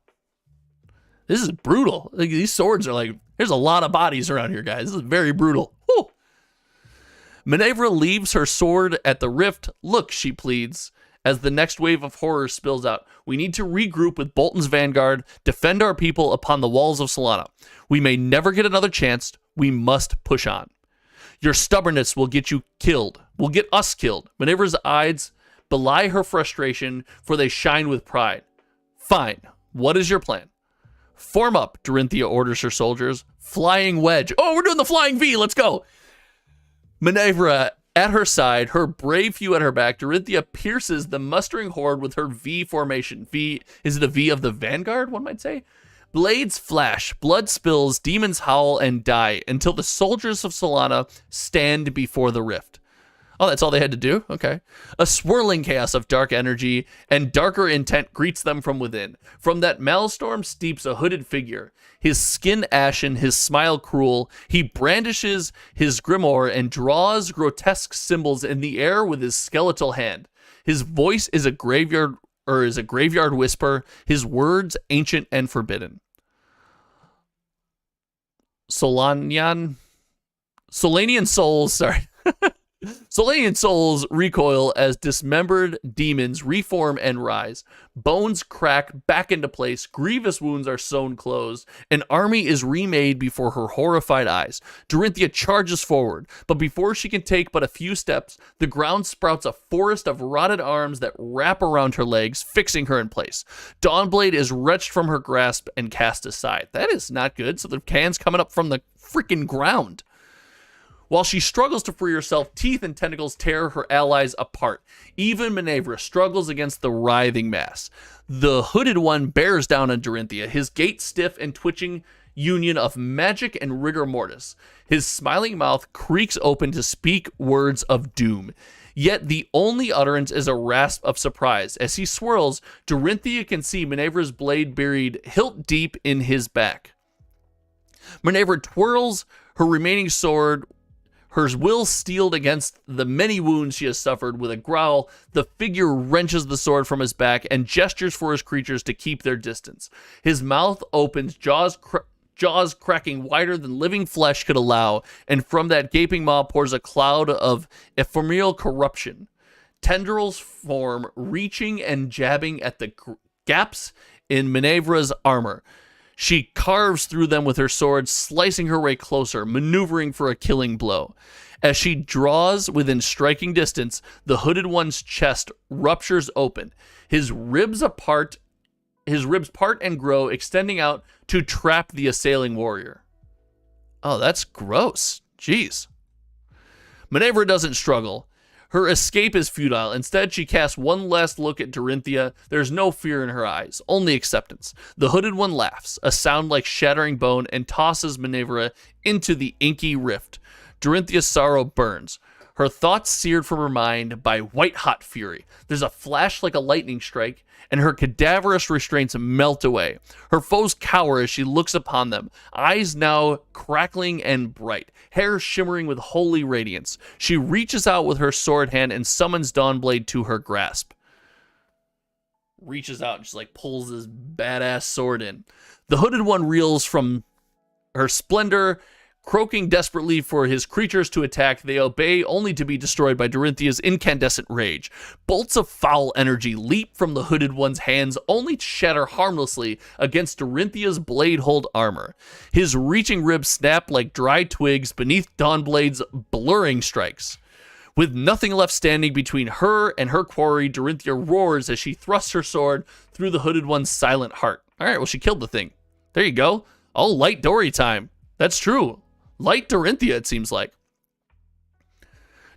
This is brutal. Like, these swords are like, there's a lot of bodies around here, guys. This is very brutal. Whew. Minerva leaves her sword at the rift. Look, she pleads, as the next wave of horror spills out. We need to regroup with Bolton's vanguard, defend our people upon the walls of Solana. We may never get another chance. We must push on. Your stubbornness will get you killed. Will get us killed. Minerva's eyes belie her frustration, for they shine with pride. Fine. What is your plan? Form up, Dorinthia orders her soldiers. Flying wedge. Oh, we're doing the flying V. Let's go. Minerva at her side, her brave few at her back, Dorinthia pierces the mustering horde with her V formation. V, is it a V of the vanguard, one might say? Blades flash, blood spills, demons howl and die until the soldiers of Solana stand before the rift. Oh, that's all they had to do? Okay. A swirling chaos of dark energy and darker intent greets them from within. From that maelstrom steeps a hooded figure. His skin ashen, his smile cruel. He brandishes his grimoire and draws grotesque symbols in the air with his skeletal hand. His voice is a graveyard whisper, his words ancient and forbidden. Solanian souls, sorry. Solanian souls recoil as dismembered demons reform and rise. Bones crack back into place. Grievous wounds are sewn closed. An army is remade before her horrified eyes. Dorinthia charges forward, but before she can take but a few steps, the ground sprouts a forest of rotted arms that wrap around her legs, fixing her in place. Dawnblade is wrenched from her grasp and cast aside. That is not good. So the hand's coming up from the freaking ground. While she struggles to free herself, teeth and tentacles tear her allies apart. Even Minerva struggles against the writhing mass. The hooded one bears down on Dorinthia, his gait stiff and twitching union of magic and rigor mortis. His smiling mouth creaks open to speak words of doom. Yet the only utterance is a rasp of surprise. As he swirls, Dorinthia can see Minerva's blade buried hilt deep in his back. Minerva twirls her remaining sword, her will steeled against the many wounds she has suffered. With a growl, the figure wrenches the sword from his back and gestures for his creatures to keep their distance. His mouth opens, jaws cracking wider than living flesh could allow, and from that gaping maw pours a cloud of ephemeral corruption. Tendrils form, reaching and jabbing at the gaps in Minerva's armor. She carves through them with her sword, slicing her way closer, maneuvering for a killing blow. As she draws within striking distance, the hooded one's chest ruptures open. His ribs part and grow, extending out to trap the assailing warrior. Oh, that's gross. Jeez. Minerva doesn't struggle. Her escape is futile. Instead, she casts one last look at Dorinthia. There's no fear in her eyes, only acceptance. The hooded one laughs, a sound like shattering bone, and tosses Minerva into the inky rift. Dorinthia's sorrow burns, her thoughts seared from her mind by white-hot fury. There's a flash like a lightning strike, and her cadaverous restraints melt away. Her foes cower as she looks upon them, eyes now crackling and bright, hair shimmering with holy radiance. She reaches out with her sword hand and summons Dawnblade to her grasp. Reaches out and just like pulls this badass sword in. The hooded one reels from her splendor, croaking desperately for his creatures to attack. They obey, only to be destroyed by Dorinthia's incandescent rage. Bolts of foul energy leap from the hooded one's hands, only to shatter harmlessly against Dorinthia's blade-hold armor. His reaching ribs snap like dry twigs beneath Dawnblade's blurring strikes. With nothing left standing between her and her quarry, Dorinthia roars as she thrusts her sword through the hooded one's silent heart. All right, well, she killed the thing. There you go. All light Dory time. That's true. Light Dorinthia, it seems like.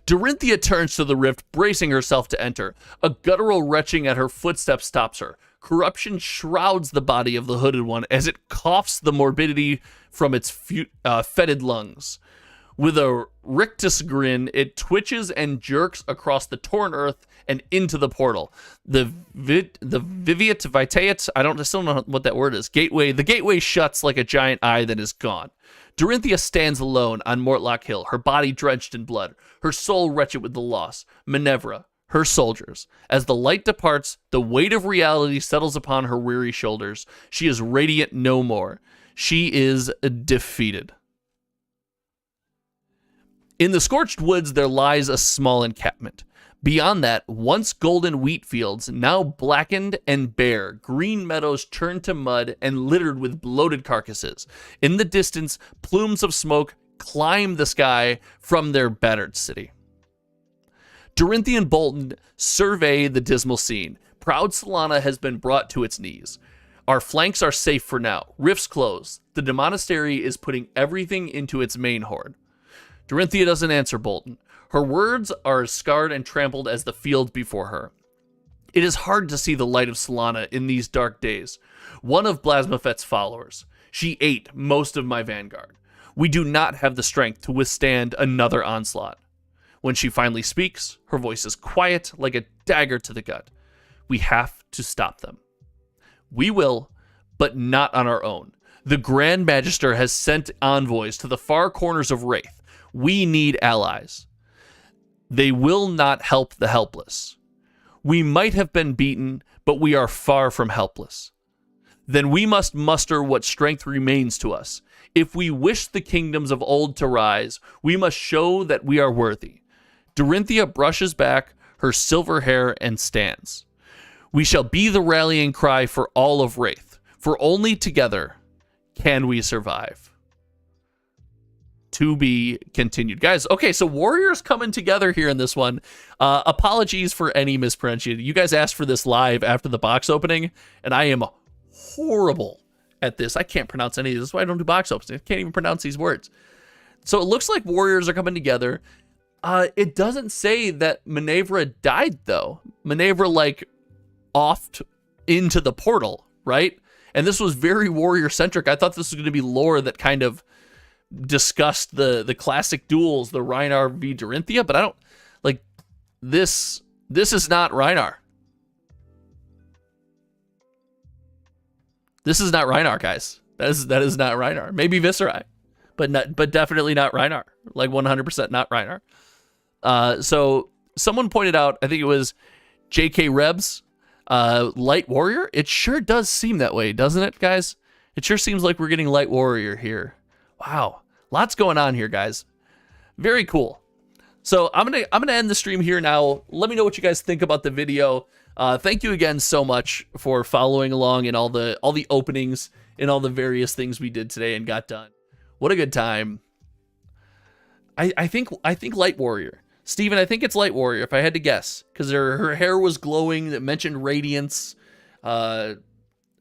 Dorinthia turns to the rift, bracing herself to enter. A guttural retching at her footsteps stops her. Corruption shrouds the body of the hooded one as it coughs the morbidity from its fetid lungs. With a rictus grin, it twitches and jerks across the torn earth and into the portal. The Viviet Vitaet, I still don't know what that word is. The gateway shuts like a giant eye, then is gone. Dorinthia stands alone on Mortlock Hill, her body drenched in blood, her soul wretched with the loss. Minerva, her soldiers. As the light departs, the weight of reality settles upon her weary shoulders. She is radiant no more. She is defeated. In the scorched woods, there lies a small encampment. Beyond that, once golden wheat fields, now blackened and bare, green meadows turned to mud and littered with bloated carcasses. In the distance, plumes of smoke climb the sky from their battered city. Dorinthia and Bolton survey the dismal scene. Proud Solana has been brought to its knees. Our flanks are safe for now. Rifts closed. The demonastery is putting everything into its main hoard. Dorinthia doesn't answer Bolton. Her words are as scarred and trampled as the field before her. It is hard to see the light of Solana in these dark days. One of Blasmafet's followers. She ate most of my vanguard. We do not have the strength to withstand another onslaught. When she finally speaks, her voice is quiet like a dagger to the gut. We have to stop them. We will, but not on our own. The Grand Magister has sent envoys to the far corners of Wraith. We need allies. They will not help the helpless. We might have been beaten, but we are far from helpless. Then we must muster what strength remains to us. If we wish the kingdoms of old to rise, we must show that we are worthy. Dorinthia brushes back her silver hair and stands. We shall be the rallying cry for all of Wraith, for only together can we survive. To be continued. Guys, okay, so Warriors coming together here in this one. Apologies for any mispronunciation. You guys asked for this live after the box opening, and I am horrible at this. I can't pronounce any of this. That's why I don't do box openings. I can't even pronounce these words. So it looks like Warriors are coming together. It doesn't say that Minerva died, though. Minerva, like, offed into the portal, right? And this was very Warrior-centric. I thought this was going to be lore that kind of discussed the classic duels, the Rhinar v Dorinthia, but I don't like this. This is not Rhinar. This is not Rhinar, guys. That is not Rhinar. Maybe Viserai, but definitely not Rhinar. Like 100% not Rhinar. So someone pointed out, I think it was JK Rebs, Light Warrior. It sure does seem that way, doesn't it, guys? It sure seems like we're getting Light Warrior here. Wow, lots going on here, guys. Very cool. So I'm gonna end the stream here now. Let me know what you guys think about the video. Thank you again so much for following along in all the openings and all the various things we did today and got done. What a good time. I think Light Warrior. Steven, I think it's Light Warrior if I had to guess, because her hair was glowing. That mentioned radiance. I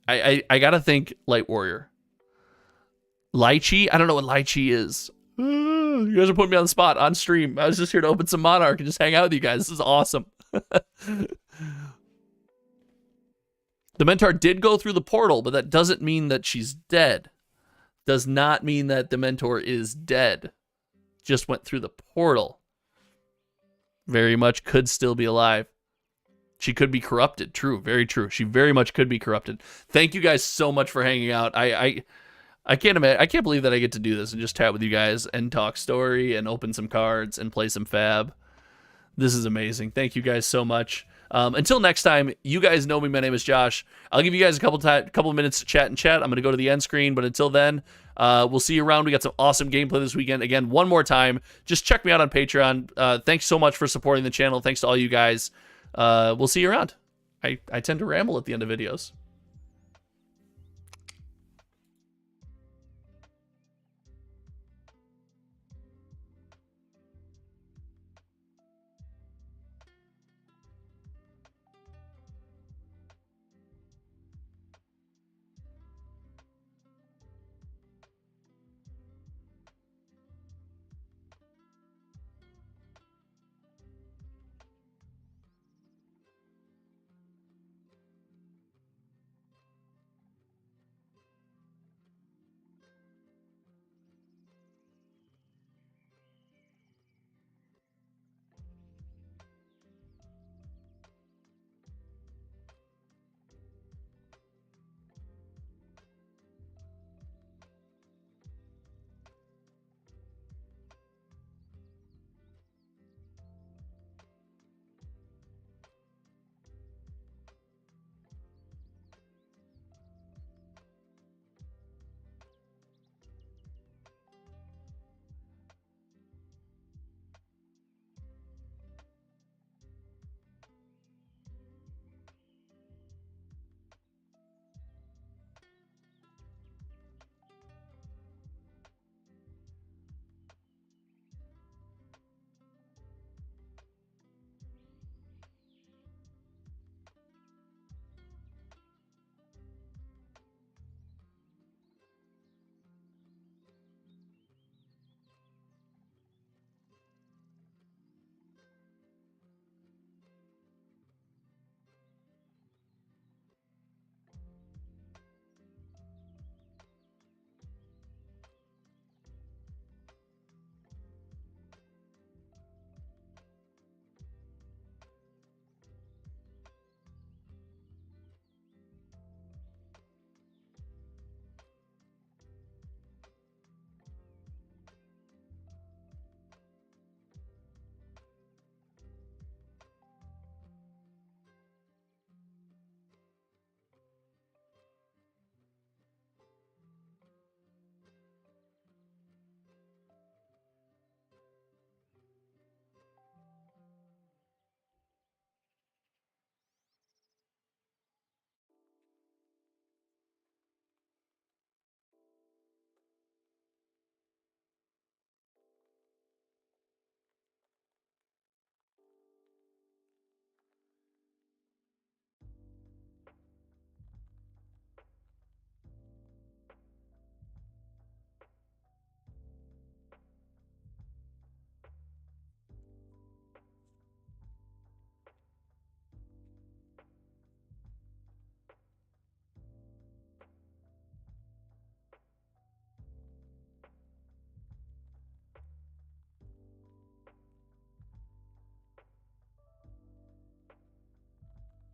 gotta think Light Warrior. Lychee? I don't know what lychee is. You guys are putting me on the spot on stream. I was just here to open some Monarch and just hang out with you guys. This is awesome. The Mentor did go through the portal, but that doesn't mean that she's dead. Does not mean that the Mentor is dead. Just went through the portal. Very much could still be alive. She could be corrupted. True. Very true. She very much could be corrupted. Thank you guys so much for hanging out. I can't imagine. I can't believe that I get to do this and just chat with you guys and talk story and open some cards and play some FaB. This is amazing. Thank you guys so much. Until next time, you guys know me. My name is Josh. I'll give you guys a couple of minutes to chat and chat. I'm going to go to the end screen, but until then, we'll see you around. We got some awesome gameplay this weekend. Again, one more time, just check me out on Patreon. Thanks so much for supporting the channel. Thanks to all you guys. We'll see you around. I tend to ramble at the end of videos.